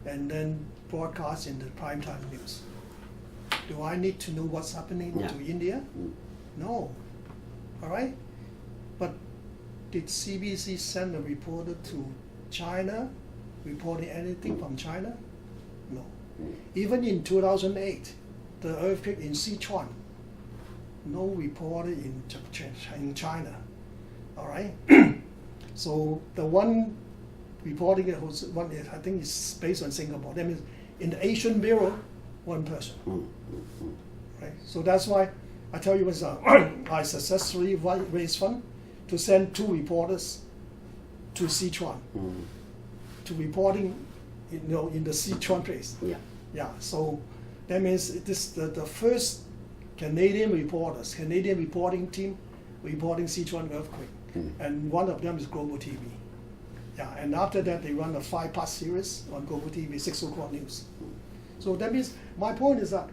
and then broadcast in the primetime news. Do I need to know what's happening to India? No. All right? But did CBC send a reporter to China reporting anything from China? No. Even in 2008, the earthquake in Sichuan, no reporter in China. All right? So the one reporting it was one, I think is based on Singapore. That means in the Asian Bureau, one person. Right? So that's why I tell you, I successfully raised funds to send 2 reporters to Sichuan to reporting, in the Sichuan place. Yeah. Yeah. So that means this the first Canadian reporting team reporting Sichuan earthquake, and one of them is Global TV. Yeah. And after that, they run a 5-part series on Global TV, 6 o'clock news. So that means my point is that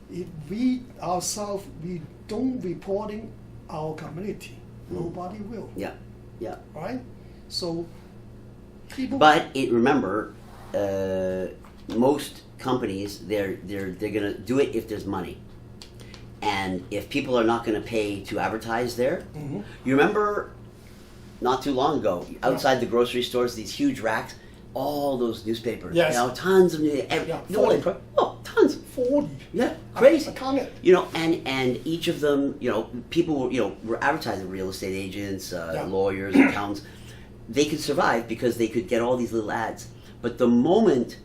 if we ourselves we don't reporting our community, nobody will. Yeah. Yeah. Right? So people. But remember, most companies they're gonna do it if there's money, and if people are not gonna pay to advertise there, you remember, not too long ago, outside the grocery stores, these huge racks, all those newspapers, Yes. Tons of tons, 40. yeah, crazy. I count it. And each of them, people were advertising, real estate agents, lawyers, accountants. They could survive because they could get all these little ads. But the moment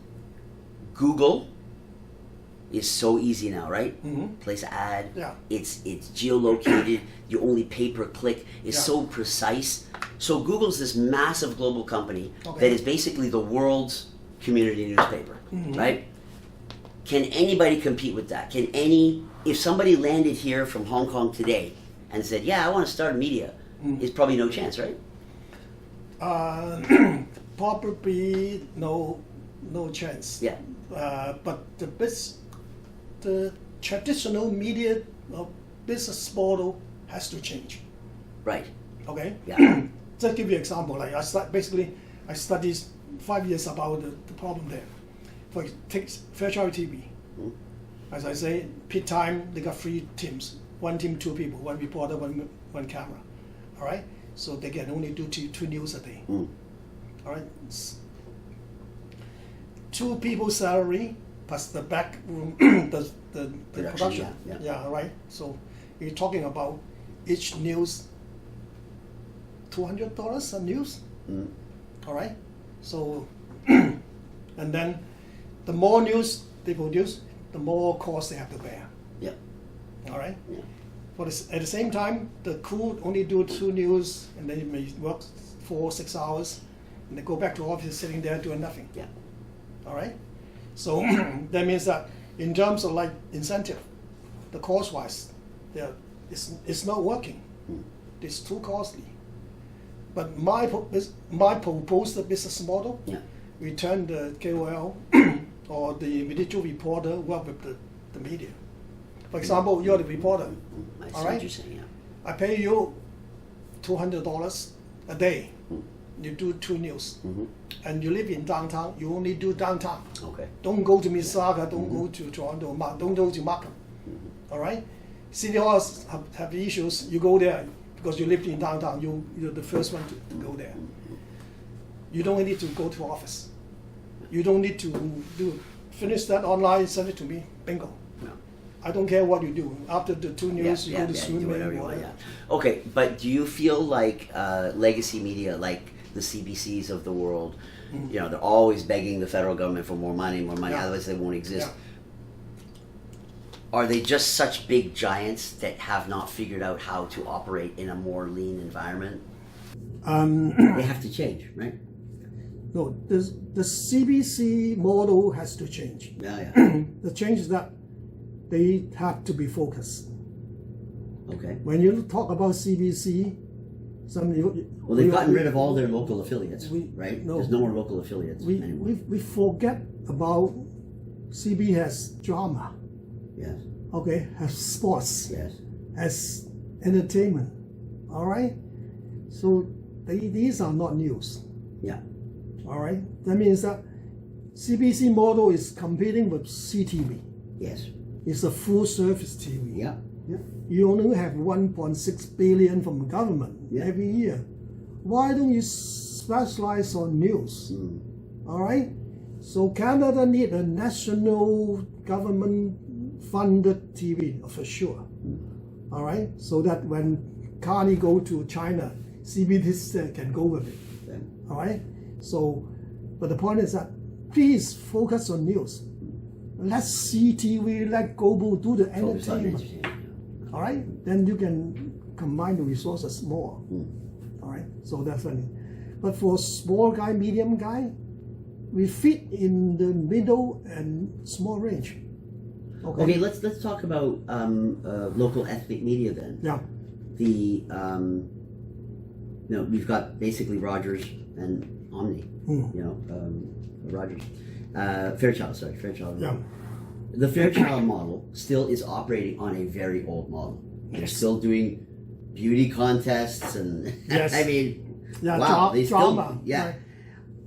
Google is so easy now, right? Place an ad. Yeah. It's geolocated. You only pay per click. It's so precise. So Google's this massive global company that is basically the world's community newspaper, right? Can anybody compete with that? If somebody landed here from Hong Kong today and said, "Yeah, I want to start a media," it's probably no chance, right? Probably no chance. Yeah. But the traditional media business model has to change. Right. Okay. Yeah. Just give you an example. Like I studied 5 years about the problem there. For take Fairchild TV. As I say, peak time they got 3 teams. 1 team, 2 people, 1 reporter, one camera. All right. So they can only do 2 news a day. All right. 2 people's salary plus the back room, the production. Yeah. Right. So you're talking about each news $200 a news. All right. So and then the more news they produce, the more cost they have to bear. Yeah. All right. Yeah. But at the same time, the crew only do 2 news, and then you may work 4 or 6 hours, and they go back to office sitting there doing nothing. Yeah. All right. So that means that in terms of like incentive, the cost wise, it's not working. It's too costly. But my proposed business model, we turn the KOL or the individual reporter work with the media. For example, you're the reporter. I see all what right? you're saying, yeah. I pay you $200 a day. You do 2 news. And you live in downtown, you only do downtown. Okay. Don't go to Mississauga, don't go to Toronto, don't go to Markham. All right? City halls have issues, you go there because you live in downtown, you're the first one to go there. You don't need to go to office. You don't need to finish that online, send it to me, bingo. No. I don't care what you do. After the 2 news, you go to swim. Do whatever you want, Okay, but do you feel like legacy media, like the CBCs of the world, you know, they're always begging the federal government for more money, otherwise they won't exist. Are they just such big giants that have not figured out how to operate in a more lean environment? They have to change, right? No, the CBC model has to change. Yeah. The change is that they have to be focused. Okay. When you talk about CBC, well, they've gotten rid of all their local affiliates, right? No, there's no more local affiliates anymore. We forget about CB has drama. Yes. Okay, has sports. Yes. Has entertainment. All right. So these are not news. Yeah. All right. That means that CBC model is competing with CTV. Yes. It's a full service TV. Yeah. You only have 1.6 billion from the government every year. Why don't you specialize on news? All right. So Canada need a national government funded TV for sure. All right. So that when Carney go to China, CBC can go with it. All right. So, but the point is that please focus on news. Let CTV, let Global do the entertainment. All right, then you can combine the resources more. All right, so that's funny. But for small guy, medium guy, we fit in the middle and small range. Okay, let's talk about local ethnic media then. Yeah. We've got basically Rogers and Omni. Rogers, Fairchild. Yeah. The Fairchild model still is operating on a very old model. They're still doing beauty contests and I mean, wow, they drama. Still, right.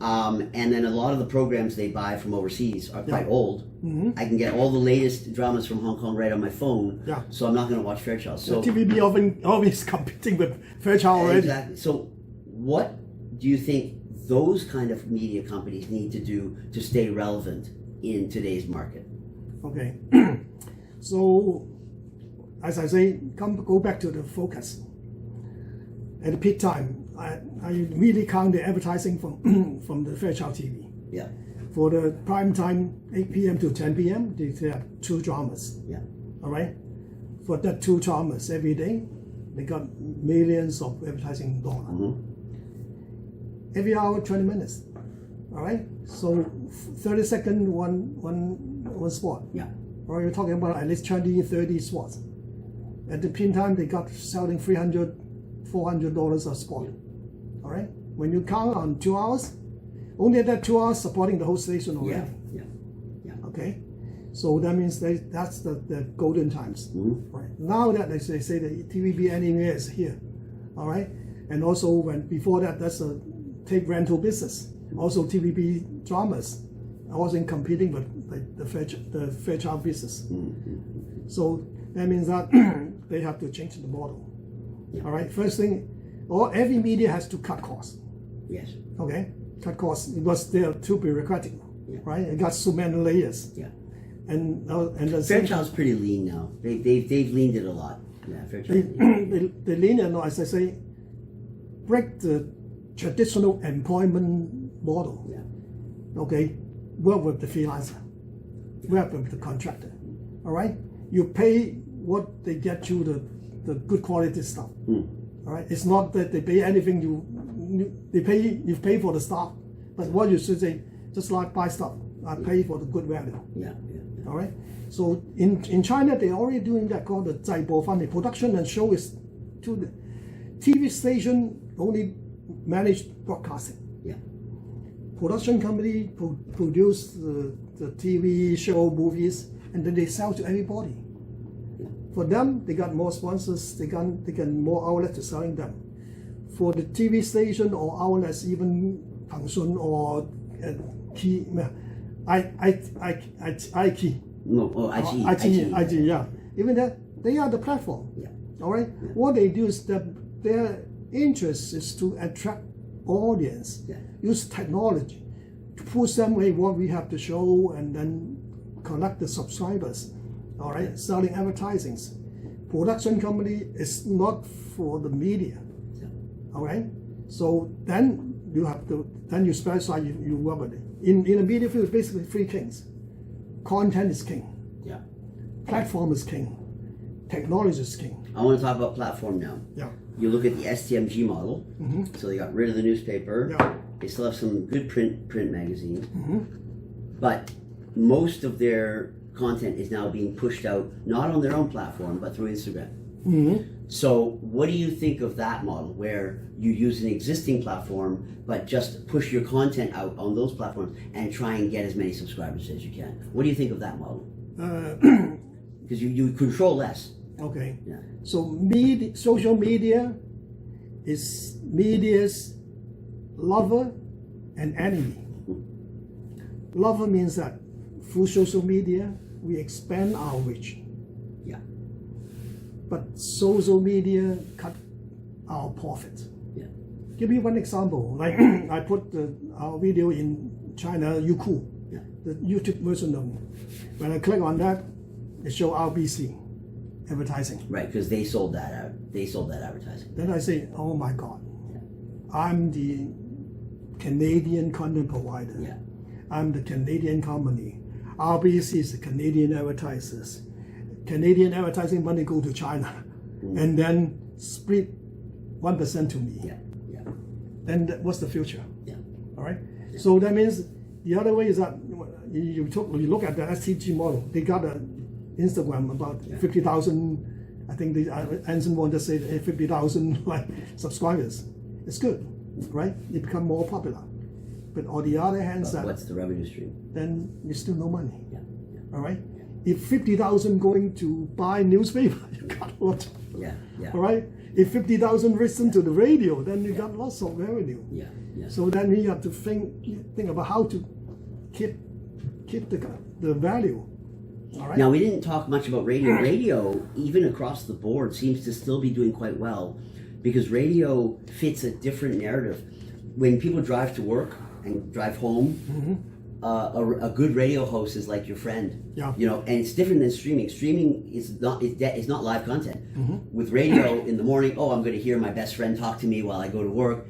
And then a lot of the programs they buy from overseas are quite old. Mm-hmm. I can get all the latest dramas from Hong Kong right on my phone. Yeah. So I'm not going to watch Fairchild. So TVB always competing with Fairchild already. Exactly. So what do you think those kind of media companies need to do to stay relevant in today's market? Okay. So, as I say, go back to the focus. At the peak time, I really count the advertising from the Fairchild TV. Yeah. For the prime time, 8 p.m. to 10 p.m., they have 2 dramas. Yeah. All right. For that 2 dramas every day, they got millions of advertising dollars. Every hour, 20 minutes. All right. So 30 seconds, one spot. Yeah. Or you're talking about at least 20, 30 spots. At the peak time, they got selling $300, $400 a spot. All right. When you count on 2 hours, only that 2 hours supporting the whole station already. Yeah. Okay. So that means that's the golden times. Right. Now that they say the TVB anime is here. All right. And also before that, that's a tape rental business. Also TVB dramas. I wasn't competing with the Fairchild business. So that means that they have to change the model. All right. First thing, every media has to cut costs. Yes. Okay. Cut costs because they are too bureaucratic. Right. It got so many layers. Yeah. And the Fairchild's pretty lean now. They've leaned it a lot. Yeah, Fairchild. they lean and, as I say, break the traditional employment model. Yeah. Okay, work with the freelancer, work with the contractor. All right, you pay what they get you the good quality stuff. All right, it's not that they pay anything you pay for the stuff, but what you should say, just like buy stuff, I pay for the good value. Yeah. All right. So in China, they're already doing that called the 在播放. The production and show is to the TV station only manage broadcasting. Yeah. Production company produce the TV show, movies, and then they sell to everybody. For them, they got more sponsors. They get more outlets to selling them. For the TV station or outlets, even Pangsun or Key, iKey. No, IG, yeah. Even that, they are the platform. Yeah. All right. Yeah. What they do is that their interest is to attract audience. Yeah. Use technology to push them away what we have to show, and then collect the subscribers. All right. Selling advertisings. Production company is not for the media. Yeah. All right. So then you specialize. You work with it. In the media field, basically three kings. Content is king. Yeah. Platform is king. Technology is king. I want to talk about platform now. Yeah. You look at the STMG model. So they got rid of the newspaper. Yeah. They still have some good print magazines. But most of their content is now being pushed out, not on their own platform, but through Instagram. So what do you think of that model, where you use an existing platform, but just push your content out on those platforms and try and get as many subscribers as you can? What do you think of that model? Because you control less. Okay. Yeah. So social media is media's lover and enemy. Lover means that through social media, we expand our reach. Yeah. But social media cut our profit. Yeah. Give you one example. Like I put our video in China, Youku, Yeah. the YouTube version of it. When I click on that, it show RBC advertising. Right, because they sold that out. They sold that advertising. Then I say, oh my God, I'm the Canadian content provider. Yeah. I'm the Canadian company. RBC is the Canadian advertisers. Canadian advertising money go to China, and then split 1% to me. Yeah. Yeah. Then what's the future? Yeah. All right. Yeah. So that means the other way is that you look at the STG model. They got Instagram about 50,000. I think Anson wanted to say 50,000 like subscribers. It's good, right? It become more popular. But on the other hand, What's the revenue stream? then you still no money. Yeah. All right. If 50,000 going to buy newspaper, you got what? Yeah. Yeah. All right. If 50,000 listen to the radio, then you got lots of revenue. Yeah. Yeah. So then we have to think about how to keep the value. All right. Now, we didn't talk much about radio. Radio, even across the board, seems to still be doing quite well, because radio fits a different narrative. When people drive to work and drive home, a good radio host is like your friend. Yeah. You know, and it's different than streaming. Streaming is not live content. With radio in the morning, I'm going to hear my best friend talk to me while I go to work.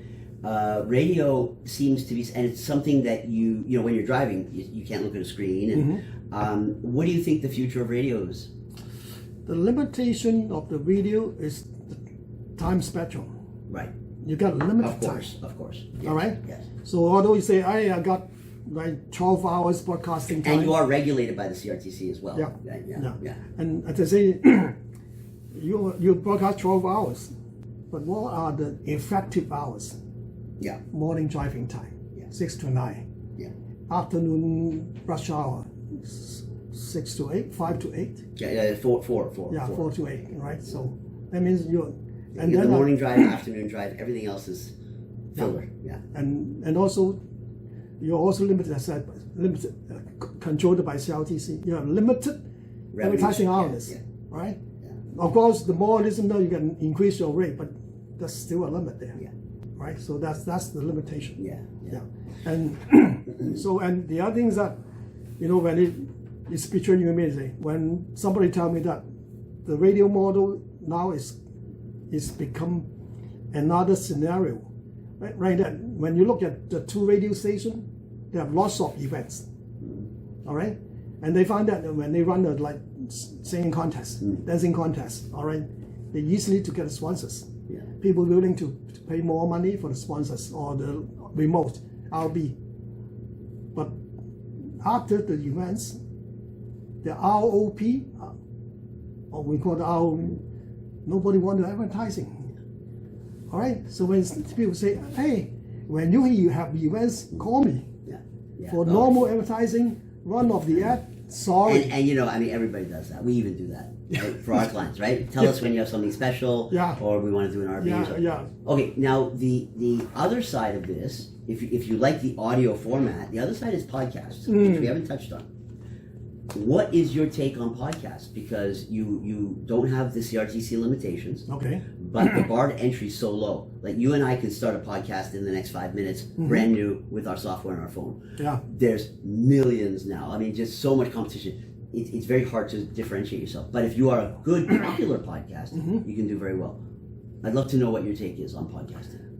Radio seems to be, and it's something that you know when you're driving, you can't look at a screen. And what do you think the future of radio is? The limitation of the video is the time spectrum. Right. You got limited Of course. Yes, All right. Yes. So although you say I got like 12 hours broadcasting time, And you are regulated by the CRTC as well. Yeah. Yeah. And as I say, you broadcast 12 hours, but what are the effective hours? Yeah. Morning driving time, 6 to 9. Yeah. Afternoon rush hour, 6 to 8, 5 to 8. Yeah. Four. Yeah, 4 to 8. Right. So that means you're. And then the morning drive, afternoon drive, everything else is filler. Yeah. And also, you're also limited, as I said, controlled by CRTC. You have limited advertising hours, right? Yeah. Of course, the more listener, you can increase your rate, but there's still a limit there. Yeah. Right. So that's the limitation. Yeah. And so, and the other thing is that, when it's between you and me. When somebody tell me that the radio model now is become another scenario, right? That when you look at the 2 radio stations, they have lots of events, all right, and they find that when they run like singing contest, dancing contest, all right, they easily to get sponsors. Yeah. People willing to pay more money for the sponsors or the remote RB. But after the events, the ROP, or we call it ROP, nobody want advertising. All right. So when people say, "Hey, when you have events, call me." Yeah. For normal advertising, run off the ad. Sorry. And you know, I mean, everybody does that. We even do that, right? For our clients, right? Tell us when you have something special, or we want to do an RV. Yeah. Okay, now the other side of this, if you like the audio format, the other side is podcasts, which we haven't touched on. What is your take on podcasts? Because you don't have the CRTC limitations. Okay. But the bar to entry is so low. Like you and I can start a podcast in the next 5 minutes, brand new, with our software on our phone. Yeah. There's millions now. I mean, just so much competition. It's very hard to differentiate yourself. But if you are a good, popular podcast, you can do very well. I'd love to know what your take is on podcasting.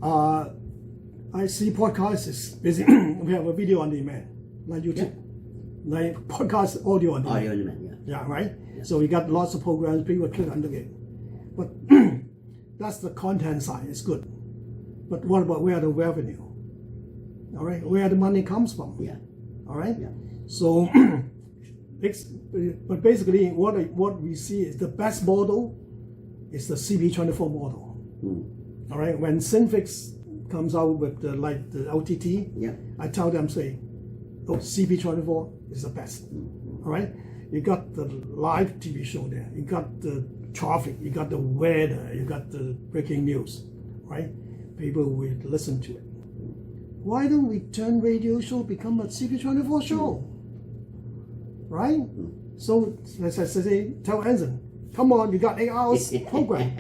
I see podcasts is basically we have a video on demand, like YouTube. Like podcast audio on demand. Audio on demand, yeah, right? Yeah. So we got lots of programs, people click on the game. But that's the content side, it's good. But what about where the revenue? All right, where the money comes from? Yeah. All right? Yeah. So, but basically what we see is the best model is the CP24 model. All right, when Synfix comes out with the OTT, I tell them, say, oh, CP24 is the best. All right, you got the live TV show there, you got the traffic, you got the weather, you got the breaking news, right? People will listen to it. Why don't we turn radio show become a CP24 show, right? So as I say, tell Anson, come on, you got 8 hours program,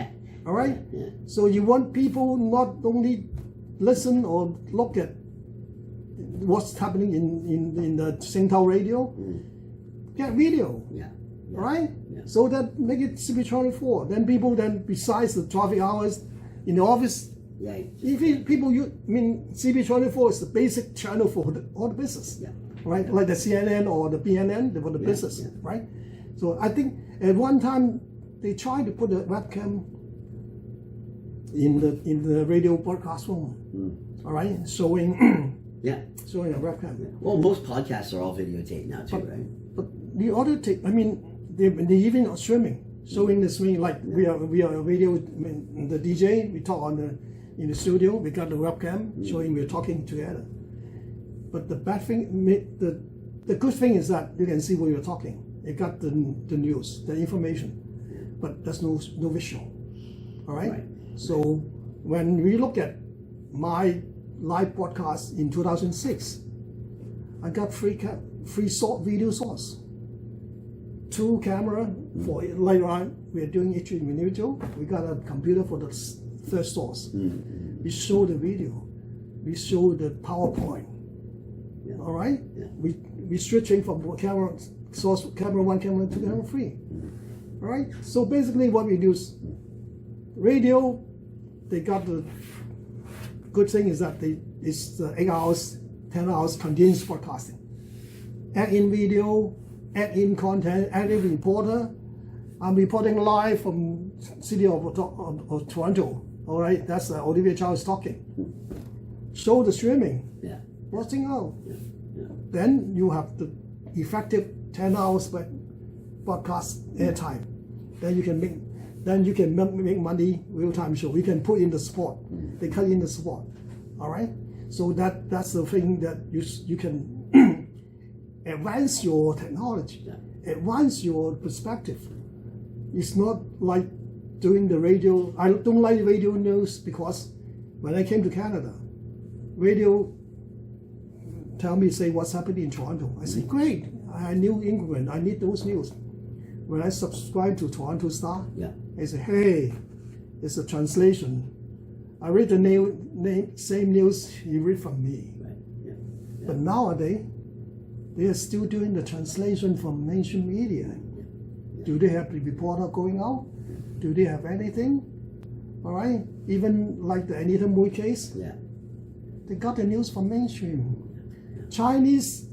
all right? So you want people not only listen or look at what's happening in the Singtel radio, get video, right? So that make it CP24. Then people besides the traffic hours in the office, CP24 is the basic channel for all the business, right? Like the CNN or the BNN, for the business, right? So I think at one time they tried to put a webcam in the radio broadcast room, all right, showing showing a webcam. Well, most podcasts are all videotaped now too, right? But the other thing, I mean, they even are streaming, showing the streaming. Like we are video. The DJ, we talk in the studio. We got the webcam showing we're talking together. But the bad thing, the good thing is that you can see what you're talking. You got the news, the information, but there's no visual. All right. So when we look at my live broadcast in 2006, I got free video source, 2 camera for later on. We are doing it individual. We got a computer for the third source. We show the video, we show the PowerPoint. All right, we switching from camera source, camera 1, camera 2, camera 3. All right. So basically, what we do is radio. They got the good thing is that it's 8 hours, 10 hours continuous broadcasting. Add in video, add in content, add in reporter. I'm reporting live from city of Toronto. All right, that's Olivia Charles talking. Show the streaming. Watching out. Then you have the effective 10 hours broadcast airtime. Then you can make money real time show. You can put in the sport. They cut in the sport. All right. So that's the thing that you can advance your technology, advance your perspective. It's not like doing the radio. I don't like radio news because when I came to Canada, radio tell me, say what's happening in Toronto. I say, great. I knew England. I need those news. When I subscribe to Toronto Star, they say, hey, it's a translation. I read the same news you read from me. But nowadays, they are still doing the translation from mainstream media. Do they have the reporter going out? Do they have anything? All right, even like the Anita Mui case, they got the news from mainstream. Chinese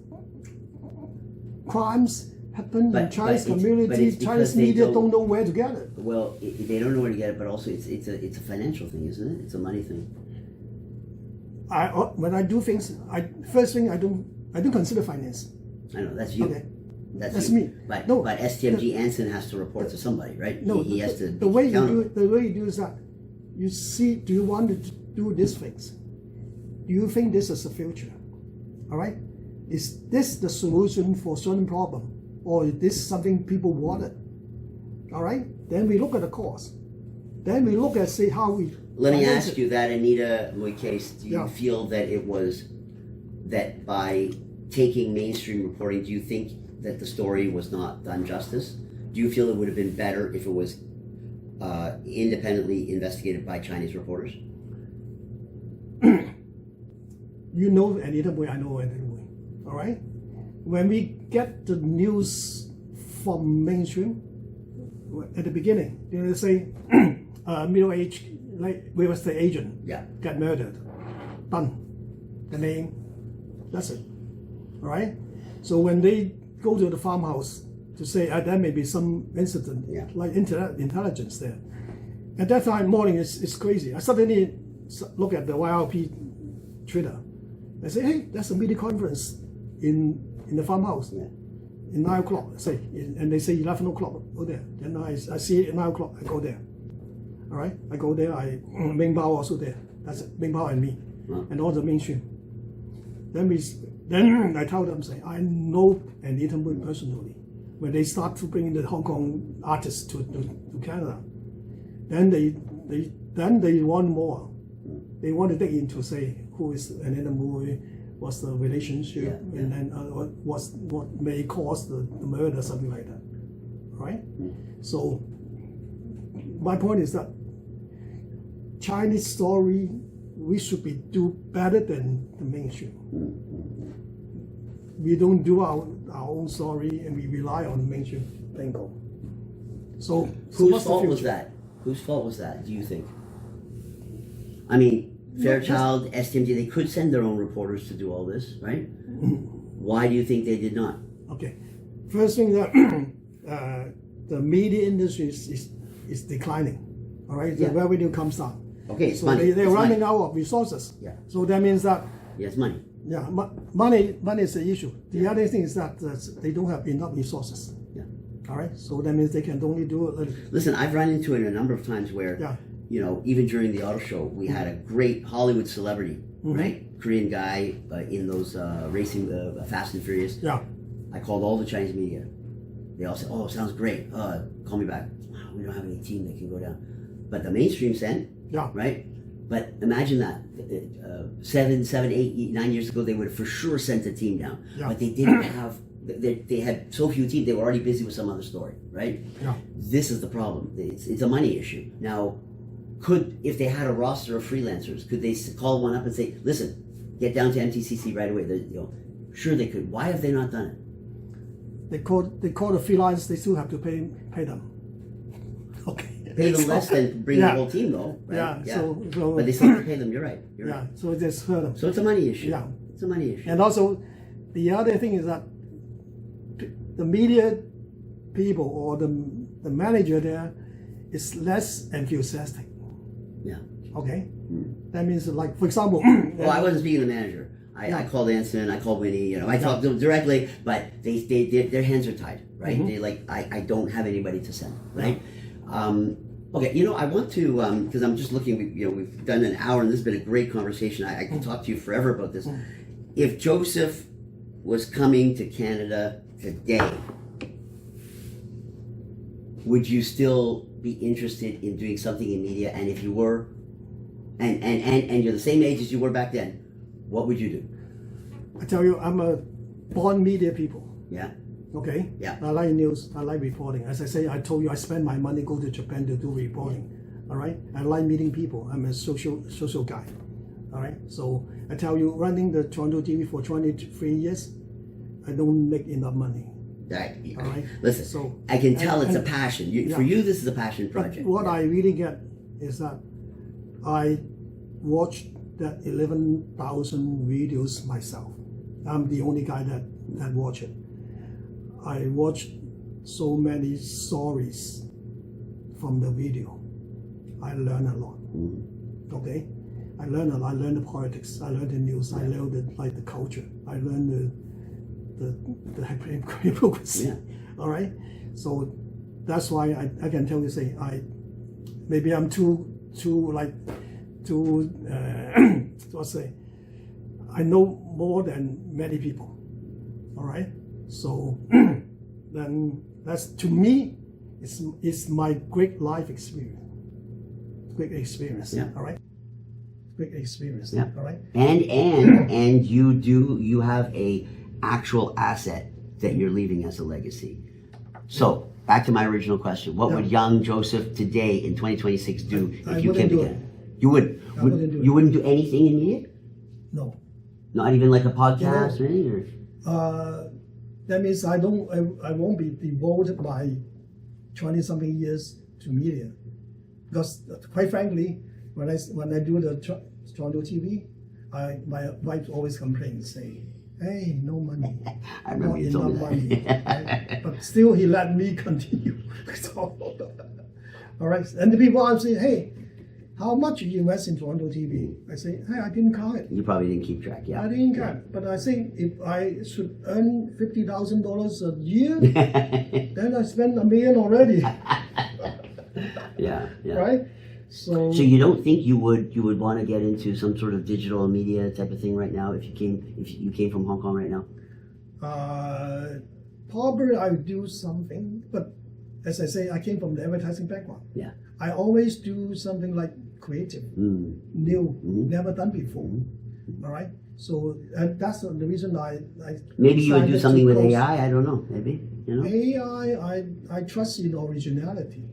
crimes happen in Chinese community. Chinese media don't know where to get it. Well, they don't know where to get it, but also it's a financial thing, isn't it? It's a money thing. When I do things, first thing I don't consider finance. I know that's you. Okay. That's me. But, no, but STMG Anson has to report to somebody, right? No, he has to. The way you do is that you see. Do you want to do these things? Do you think this is the future? All right. Is this the solution for certain problem, or is this something people wanted? All right. Then we look at the cost. Then we look at see how we. Let me ask you that Anita Mui case. Do you feel that it was that by taking mainstream reporting, do you think that the story was not done justice? Do you feel it would have been better if it was independently investigated by Chinese reporters? You know Anita Mui, I know Anita Mui. All right? When we get the news from mainstream, at the beginning, they say middle-aged, like real estate agent, got murdered. Done. The name, that's it. All right? So when they go to the farmhouse to say there may be some incident, like intelligence there. At that time, morning, it's crazy. I suddenly look at the YRP Twitter. I say, hey, that's a media conference in the farmhouse. In 9 o'clock, say, and they say 11 o'clock, go there. Then I see it at 9 o'clock, I go there. All right? I go there, Ming Bao also there. That's it, Ming Bao and me, and all the mainstream. Then I tell them, say, I know Anita Mui personally. When they start to bring the Hong Kong artists to Canada, then they want more. They want to dig into, say, who is Anita Mui, what's the relationship, and then what may cause the murder, something like that, right? So my point is that Chinese story, we should do better than the mainstream. We don't do our own story, and we rely on the mainstream bingo. So whose fault was that? Whose fault was that, do you think? I mean, Fairchild, STMG, they could send their own reporters to do all this, right? Why do you think they did not? Okay. First thing that the media industry is declining. All right? The revenue comes down. Okay, it's so money. They're running out of resources. So that means that it's money. Money is the issue. The other thing is that they don't have enough resources. All right, so that means they can only do a little. Listen, I've run into it a number of times where, you know, even during the auto show, we had a great Hollywood celebrity, right? Korean guy in those racing Fast and Furious. I called all the Chinese media. They all said, "Oh, sounds great. Call me back." Wow, we don't have any team that can go down, but the mainstream sent, right? But imagine that 7, 8, 9 years ago, they would have for sure sent a team down, but they didn't have. They had so few teams. They were already busy with some other story, right? This is the problem. It's a money issue. Now, if they had a roster of freelancers, could they call one up and say, "Listen, get down to MTCC right away"? Sure they could. Why have they not done it? They call the freelance. They still have to pay them. Okay. Pay them less than bring the whole team, though. Right? So but they still have to pay them. You're right. You're right. So it just hurt them. So it's a money issue. It's a money issue. And also, the other thing is that the media people or the manager there is less enthusiastic. Okay. That means, like, for example. Well, I wasn't speaking to the manager. I called Anson, I called Winnie, I talked to them directly, but their hands are tied, right? They I don't have anybody to send, right? Okay, I want to, because I'm just looking, we've done an hour and this has been a great conversation. I could talk to you forever about this. If Joseph was coming to Canada today, would you still be interested in doing something in media? And if you were, and you're the same age as you were back then, what would you do? I tell you, I'm a born media people. Okay? I like news, I like reporting. As I say, I told you I spend my money go to Japan to do reporting. All right? I like meeting people. I'm a social guy. All right? So I tell you, running the Toronto TV for 23 years, I don't make enough money. Right. All right. Listen, So I can tell it's a passion. For you, this is a passion but project. what I really get is that I watched that 11,000 videos myself. I'm the only guy that watch it. I watched so many stories from the video. I learn a lot. Okay, I learn a lot. I learn the politics. I learn the news. I learn the culture. I learn the hypocrisy. Yeah. All right. So that's why I can tell you, say maybe I'm too let's say I know more than many people. All right. So then that's, to me, it's my great life experience. Great experience. Yeah. All right. Great experience. Yeah. All right. And you have a actual asset that you're leaving as a legacy. So back to my original question: what would young Joseph today in 2026 do if you came again? You wouldn't. You wouldn't do anything in media? No. Not even like a podcast or anything? That means I won't be devoted my 20-something years to media, because quite frankly, when I do the Toronto TV, my wife always complains, say, "Hey, no money, I remember you told me that. money." Right? But still, he let me continue. So, all right, and the people are saying, "Hey, how much you invest in Toronto TV?" I say, "Hey, I didn't count it. You probably didn't keep track, yeah. I didn't count, but I think if I should earn $50,000 a year, then I spend $1 million already." Yeah. Right. So you don't think you would want to get into some sort of digital media type of thing right now if you came from Hong Kong right now? Probably I would do something, but as I say, I came from the advertising background. Yeah. I always do something like creative, new, never done before. All right. So and that's the reason I maybe you would do decided something to with close. AI. I don't know. Maybe AI. I trust in originality.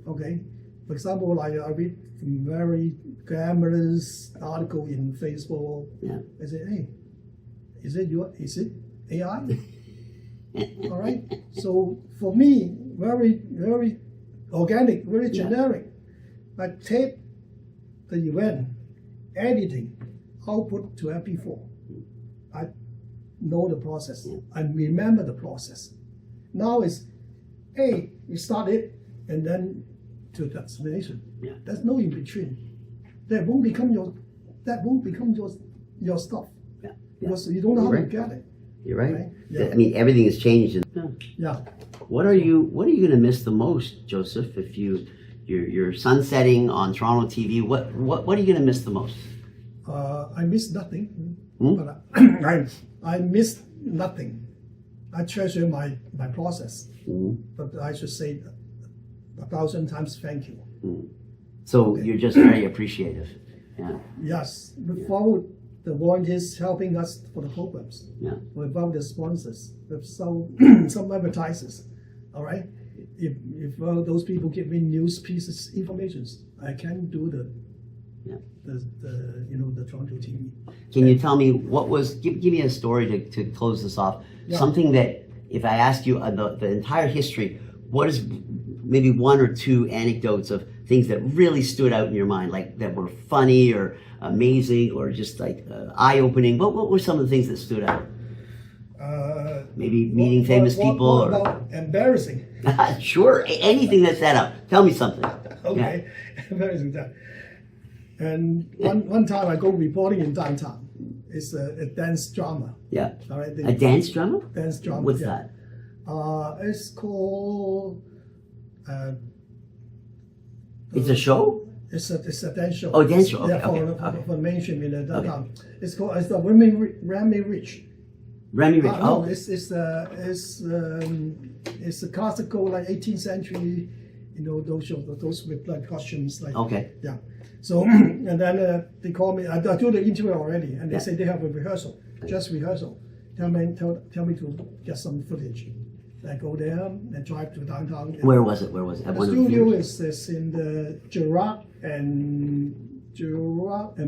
Okay. For example, I read very glamorous article in Facebook. Yeah. I say, "Hey, is it AI?" All right. So for me, very organic, very generic. I tape the event, editing, output to MP4. I know the process. I remember the process. Now it's, hey, you start it and then to the destination. Yeah. There's no in between. That won't become your stuff. Yeah. Because you don't know how to get it. You're right. Right? Yeah. I mean, everything has changed. Yeah. What are you going to miss the most, Joseph? If you're sunsetting on Toronto TV, what are you going to miss the most? I miss nothing. But I miss nothing. I treasure my process. But I should say 1,000 times thank you. So you're just very appreciative. Yeah. Yes. Without the volunteers helping us for the programs. Yeah. Without the sponsors, with some advertisers. All right. If those people give me news pieces, informations, I can do the Toronto TV. Can you tell me give me a story to close this off? Yeah. Something that if I asked you the entire history, what is maybe one or two anecdotes of things that really stood out in your mind, like that were funny or amazing or just like eye-opening? What were some of the things that stood out? Maybe meeting famous people what about embarrassing? Sure, anything that set up. Tell me something. Okay, embarrassing. And one time I go reporting in downtown. It's a dance drama. Yeah. All right. A dance drama? Dance drama. What's that? It's called. It's a show? It's a dance show. Oh, dance show. Okay, yeah, for mainstream in the downtown. Okay. It's called Remy Rich. Remy Rich. No, it's a classical like 18th century, those with like costumes like. Okay. Yeah. So and then they call me. I do the interview already, and they say they have a rehearsal, just rehearsal. Tell me to get some footage. I go there and drive to downtown. Where was it? The studio is in the Girard and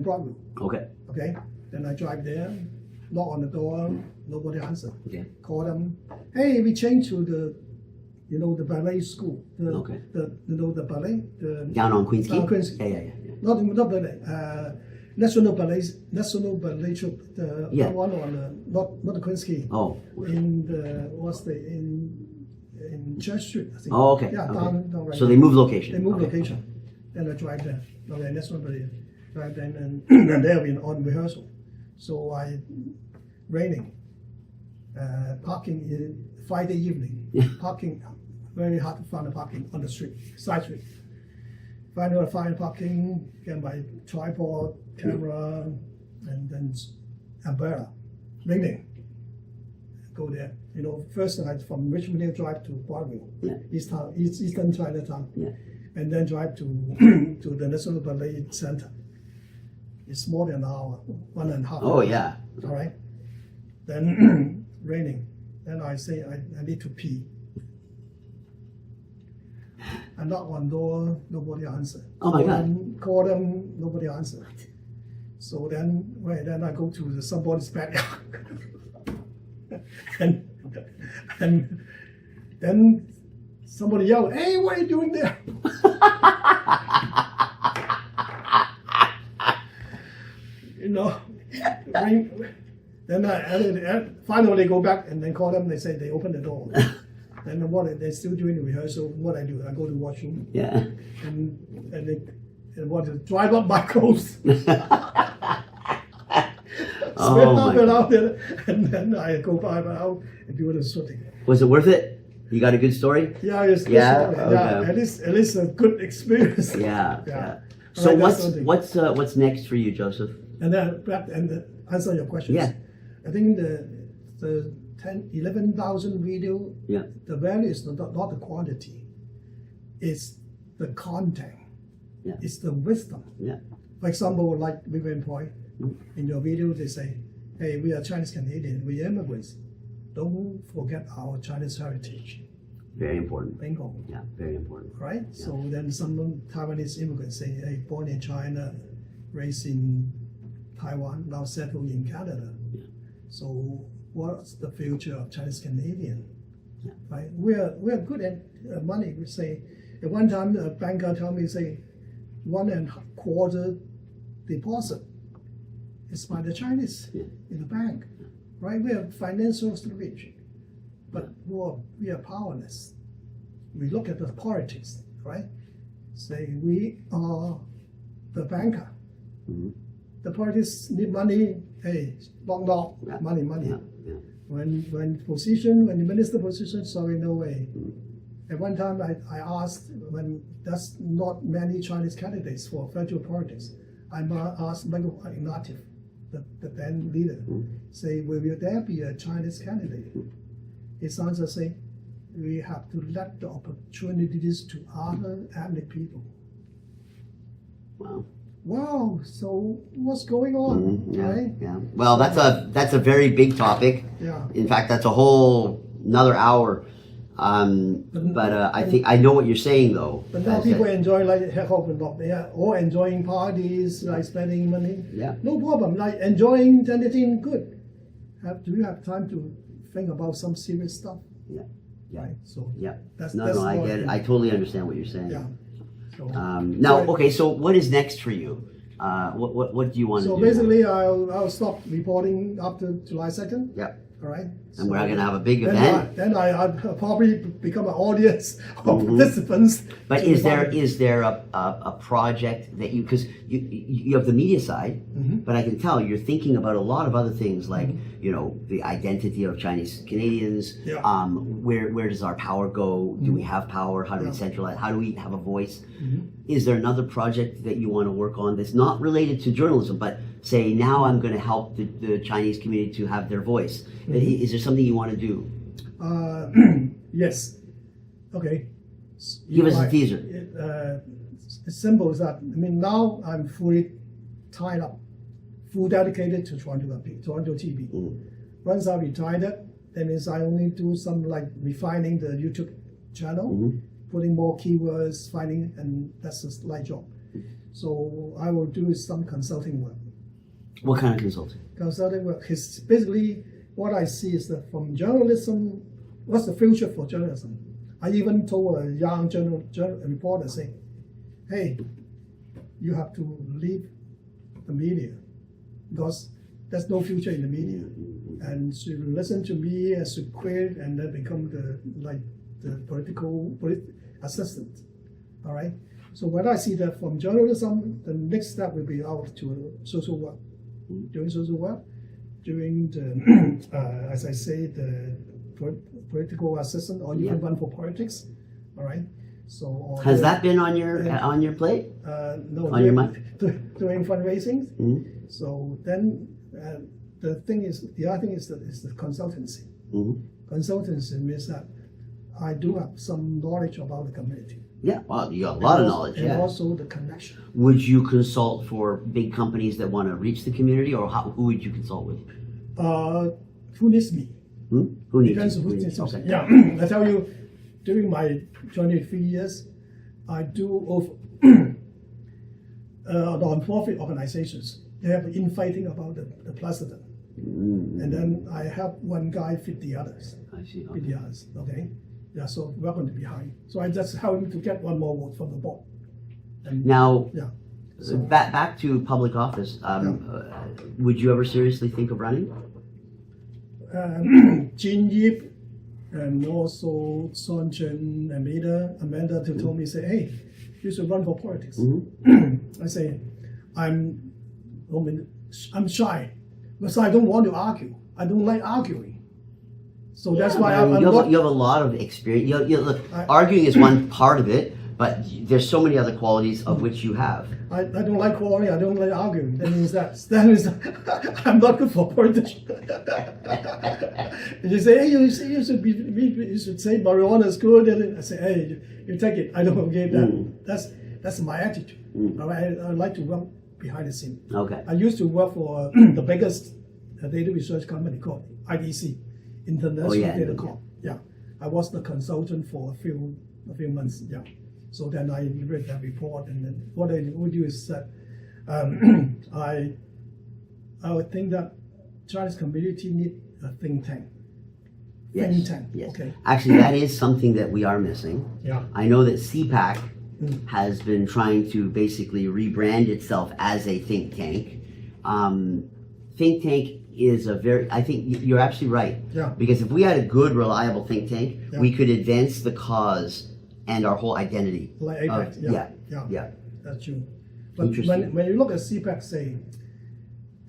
Broadway. Okay. Okay. Then I drive there, knock on the door, nobody answer. Okay. Call them. Hey, we changed to the ballet school. The ballet. Down on Queens Quay? Down Queens. Yeah. Not ballet. National ballet troupe. The one on not the Queens Quay. Oh. In Church Street, I think. Oh, okay. Yeah, okay. down right. So they moved location. They moved okay. location. Then I drive there. Okay, National Ballet. Drive there and they have been on rehearsal. So raining, parking Friday evening. Yeah. Parking, very hard to find a parking on the street, side street. Find parking, get my tripod, camera, and then umbrella. Raining. Go there. First night from Richmond Hill drive to Broadview, Eastern Chinatown, and then drive to the National Ballet Center. It's more than an hour, 1.5 hours. Oh yeah. All right. Then raining. Then I say I need to pee. I knock on door, nobody answer. Oh my God. Call them, nobody answer. So then I go to somebody's backyard. and then somebody yelled, "Hey, what are you doing there?" Then I finally go back and then call them. They say they open the door. Then they're still doing the rehearsal. What I do, I go to washroom. Yeah. And they want to drive up my clothes. And then I go out and do the shooting. Was it worth it? You got a good story? Yeah, it's good. Yeah, Story. okay. Yeah, at least a good experience. Yeah. So what's next for you, Joseph? And then answer your questions. Yeah. I think the 11,000 video. Yeah. The value is not the quantity. It's the content. Yeah. It's the wisdom. Yeah. For example, like Vivian Point, in your video they say, "Hey, we are Chinese Canadian. We are immigrants. Don't forget our Chinese heritage." Very important. Bingo. Yeah, very important. Right? Yeah. So then some Taiwanese immigrants say, "Hey, born in China, raised in Taiwan, now settled in Canada." Yeah. So what's the future of Chinese Canadian? Yeah. Right? We are good at money. We say at one time a banker told me, say 1.25% deposit is by the Chinese in the bank. Right? We are financial rich, but we are powerless. We look at the politics, right? Say we are the banker. Mm-hmm. The parties need money. Hey, long, money. Yeah. When the minister position, sorry, no way. At one time, I asked, when there's not many Chinese candidates for federal politics, I asked Michael Ignatieff, the then leader, say, will there be a Chinese candidate? His answer say, we have to let the opportunities to other ethnic people. Wow, so what's going on, right? Yeah. Well, that's a very big topic. Yeah. In fact, that's a whole another hour. But I think I know what you're saying, though. But now people enjoy like they are all enjoying parties, like spending money. Yeah. No problem. Like enjoying anything good. Do you have time to think about some serious stuff? Yeah. Right. So yeah. That's I get it. I totally understand what you're saying. Yeah. So, okay. So what is next for you? What do you want to do? So basically, I'll stop reporting after July 2nd. Yeah. All right. And we're going to have a big event. Then I'll probably become an audience of participants. But is there a project that because you have the media side, but I can tell you're thinking about a lot of other things like the identity of Chinese Canadians. Yeah. Where does our power go? Do we have power? How do we centralize? How do we have a voice? Is there another project that you want to work on that's not related to journalism, but say now I'm going to help the Chinese community to have their voice? Is there something you want to do? Yes. Okay. Give us a teaser. It's simple as that. I mean, now I'm fully tied up, full dedicated to Toronto TV. Once I retired, that means I only do some like refining the YouTube channel, putting more keywords, finding, and that's a light job. So I will do some consulting work What kind of consulting? Consulting work is basically what I see is that from journalism, what's the future for journalism? I even told a young reporter, say, hey, you have to leave the media because there's no future in the media. And she will listen to me and she quit and then become the political assistant. All right. So when I see that from journalism, the next step will be out to social work, doing social work, doing the, as I say, the political assistant, or you can run for politics. All right. So has that been on your plate? No, on your mind? Doing fundraising. So then the other thing is the consultancy. Consultancy means that I do have some knowledge about the community. Yeah, well, you got a lot of knowledge. And also the connection. Would you consult for big companies that want to reach the community, or who would you consult with? Who needs me? Who needs Depends you? who needs me. Okay. Yeah, I tell you, during my 23 years, I do over non-profit organizations. They have infighting about the president. And then I help one guy fit the others. I see. Fit the others, okay? Yeah, so we're going to be behind. So I just help him to get one more vote from the board. And Now, yeah. back to public office. Would you ever seriously think of running? Jean Yip and also Son Chen, Amanda told me, say, hey, you should run for politics. I say, I'm shy because I don't want to argue. I don't like arguing. So that's why you have a lot of experience. Look, arguing is one part of it, but there's so many other qualities of which you have. I don't like quarreling. I don't like arguing. That means I'm not good for politics. You say, hey, you should say marijuana is good. And I say, hey, you take it. I don't give that. That's my attitude. I like to work behind the scene. Okay. I used to work for the biggest data research company called IDC, International Data Corp. Yeah, I was the consultant for a few months. Yeah. So then I read that report, and then what I would do is that I would think that Chinese community need a think tank. Yes. Think tank. Yes. Okay. Actually, that is something that we are missing. Yeah. I know that CPAC has been trying to basically rebrand itself as a think tank. Think tank is I think you're absolutely right. Yeah. Because if we had a good, reliable think tank, Yeah. we could advance the cause and our whole identity. Like APEC. Yeah. That's true. But Interesting. when you look at CPAC, say,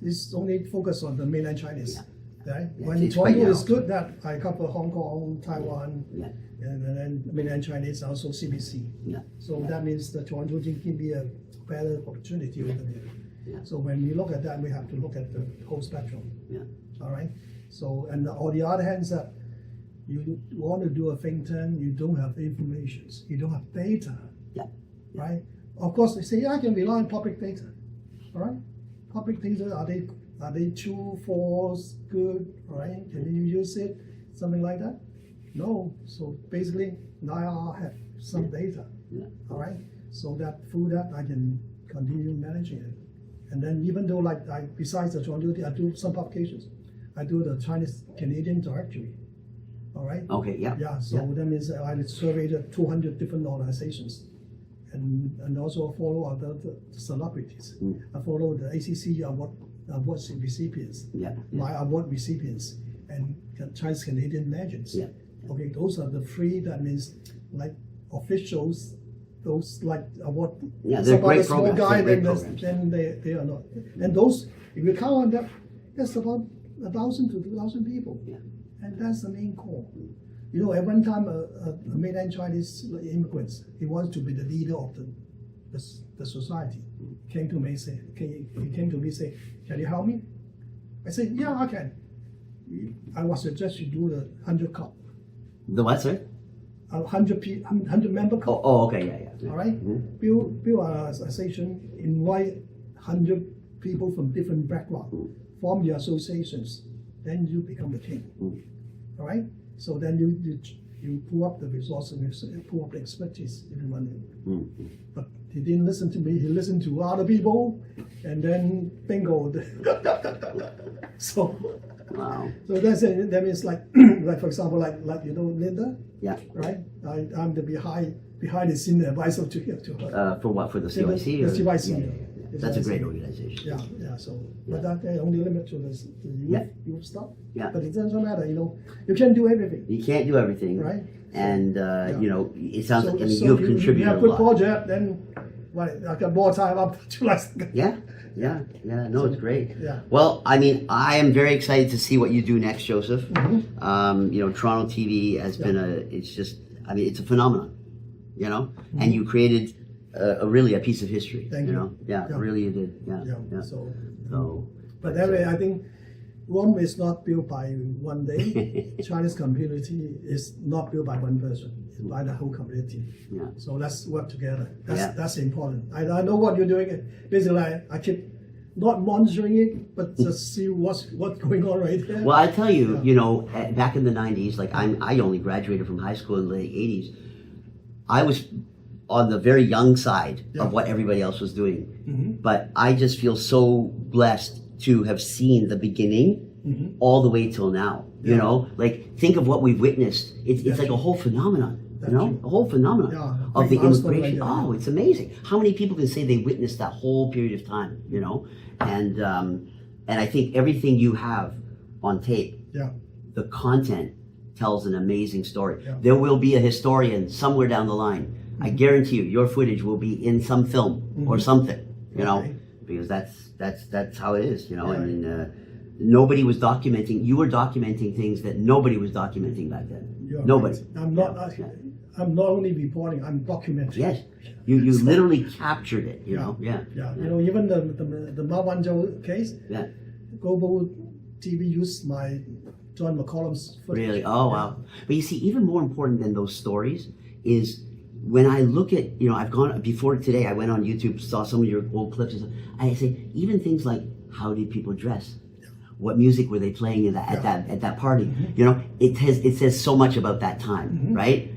it's only focused on the mainland Chinese. Right? Yeah, When it's quite Toronto is narrow. good, that I cover Hong Kong, Taiwan, Yeah. and then mainland Chinese, also CBC. Yeah. So that means the Toronto give me a better opportunity over there. Yeah. So when we look at that, we have to look at the whole spectrum. Yeah. All right. So and on the other hand, that you want to do a think tank, you don't have information, you don't have data. Yeah. Right. Of course, they say I can rely on public data. All right. Public data, are they true, false, good? All right. Can you use it? Something like that? No. So basically, now I have some data. Yeah. All right. So that through that I can continue managing it. And then even though besides the Toronto, I do some publications. I do the Chinese Canadian directory. All right. Okay. Yeah. Yeah. So that means I surveyed 200 different organizations, and also follow other the celebrities. I follow the ACC award recipients. Yeah. My award recipients and Chinese Canadian legends. Yeah. Okay. Those are the three. That means like officials. Those like award. Yeah, they're great small programs. guy, They're great programs. then they are not. And those, if you count on that, that's about 1,000 to 2,000 people. Yeah. And that's the main core. You know, at one time, a mainland Chinese immigrants, he wanted to be the leader of the society. He came to me say, can you help me? I said, yeah, I can. I was suggest you do the 100 Club. The what, sir? 100 member club. Oh, okay, yeah. All right. Build an association, invite 100 people from different backgrounds, form your associations, then you become the king. All right. So then you pull up the resources, you pull up the expertise if you want it. But he didn't listen to me. He listened to other people, and then bingo. So, wow. So that means like for example, like Linda. Yeah. Right. I'm the behind the scene advisor to her. For what? For the CYC? The CYC. Yeah. That's a great organization. Yeah. So, but that only limit to the youth stuff. Yeah. But it doesn't matter. You can't do everything. You can't do everything. Right. And it sounds like you have contributed you have a good lot. project, then I got more time up to last. Yeah. No, it's great. Yeah. Well, I mean, I am very excited to see what you do next, Joseph. Toronto TV has been it's a phenomenon. And you created really a piece of history. Thank you. Really you did. Yeah. So. But anyway, I think Rome is not built by one day. Chinese community is not built by one person, it's by the whole community. Yeah. So let's work together. That's important. I know what you're doing. Basically, I keep not monitoring it, but just see what's going on right there. Well, I tell you, back in the 90s, like I only graduated from high school in the late 80s. I was on the very young side of what everybody else was doing. But I just feel so blessed to have seen the beginning all the way till now. Like think of what we've witnessed. It's like a whole phenomenon. A whole phenomenon of the immigration. Oh, it's amazing. How many people can say they witnessed that whole period of time? And I think everything you have on tape, the content tells an amazing story. There will be a historian somewhere down the line. I guarantee you, your footage will be in some film or something. Because that's how it is. I mean, nobody was documenting. You were documenting things that nobody was documenting back then. Nobody. Right. I'm not only reporting. I'm documenting. Yes, you literally captured it. Yeah. Even the Ma Wanzhou case. Yeah. Global TV used my John McCollum's footage. Really? Oh wow. But you see, even more important than those stories is when I look at, I've gone before today, I went on YouTube, saw some of your old clips and stuff. I say, even things like, how did people dress? What music were they playing at that party? It says so much about that time, right?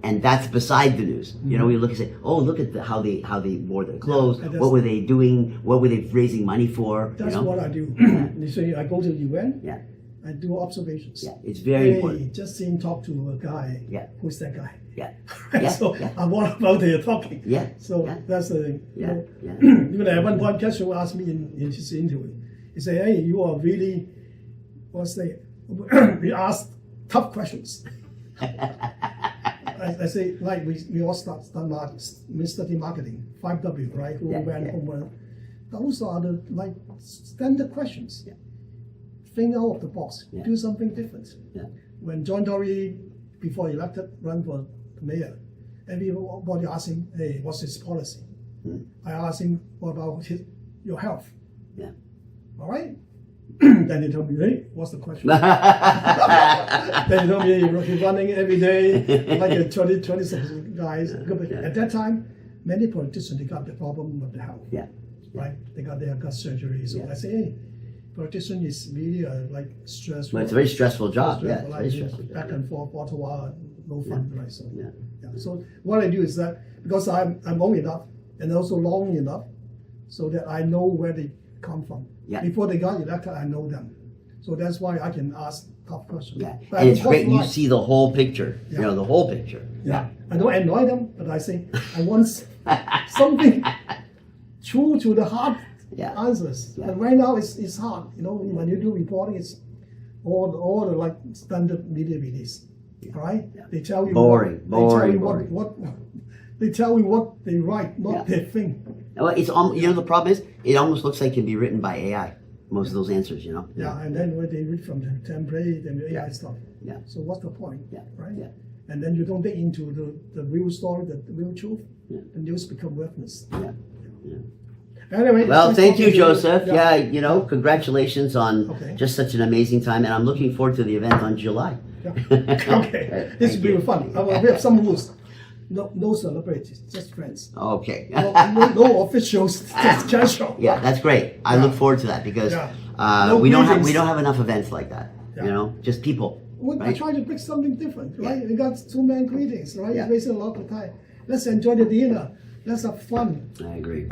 And that's beside the news. We look and say, oh, look at how they wore their clothes. What were they doing? What were they raising money for? That's what I do. So I go to the UN. Yeah. I do observations. Yeah, it's very important. Just seeing talk to a guy. Yeah. Who's that guy? Yeah. So what about they're talking? Yeah. So that's the thing. Yeah. Even at one point, Castro asked me in his interview. He said, "Hey, you are really, we asked tough questions." I say, like we all study marketing, 5W, right? Who went home. Those are the standard questions. Yeah. Think out of the box. Yeah. Do something different. Yeah. When John Tory, before elected, run for mayor, everybody asked him, "Hey, what's his policy?" I asked him, "What about your health?" Yeah. All right. Then he told me, "Hey, what's the question?" Then he told me he's running every day like a 26 guys. At that time, many politicians they got the problem with the health. Yeah. Right. They got their gut surgery. So I say, hey, politician is really stressful. Well, it's a very stressful job. Stressful, Yeah, it's very stressful. Back and forth, Ottawa, no fun, right? So So what I do is that because I'm old enough and also long enough, so that I know where they come from. Yeah. Before they got elected, I know them. So that's why I can ask tough questions. Yeah. And it's great. You see the whole picture. The whole picture. Yeah. I don't annoy them, but I say I want something true to the heart answers. Yeah. And right now it's hard. When you do reporting, it's all the standard media release. Right? Yeah. They tell you boring. They tell you what they write, not their thing. Well, it's the problem is it almost looks like it can be written by AI. Most of those answers, Yeah, and then when they read from the template and the AI stuff. Yeah. So what's the point? Yeah. Right. Yeah. And then you don't dig into the real story, the real truth. Yeah. The news become worthless. Yeah. Anyway. Well, thank you, Joseph. Yeah. Congratulations on just such an amazing time, and I'm looking forward to the event on July. Yeah. Okay. This will be fun. We have some rules. No celebrities, just friends. Okay. No officials, just casual. Yeah, that's great. I look forward to that because we don't have enough events like that. Just people. I Right. try to pick something different, right? We got two main greetings, right? Yeah. It's wasting a lot of time. Let's enjoy the dinner. Let's have fun. I agree.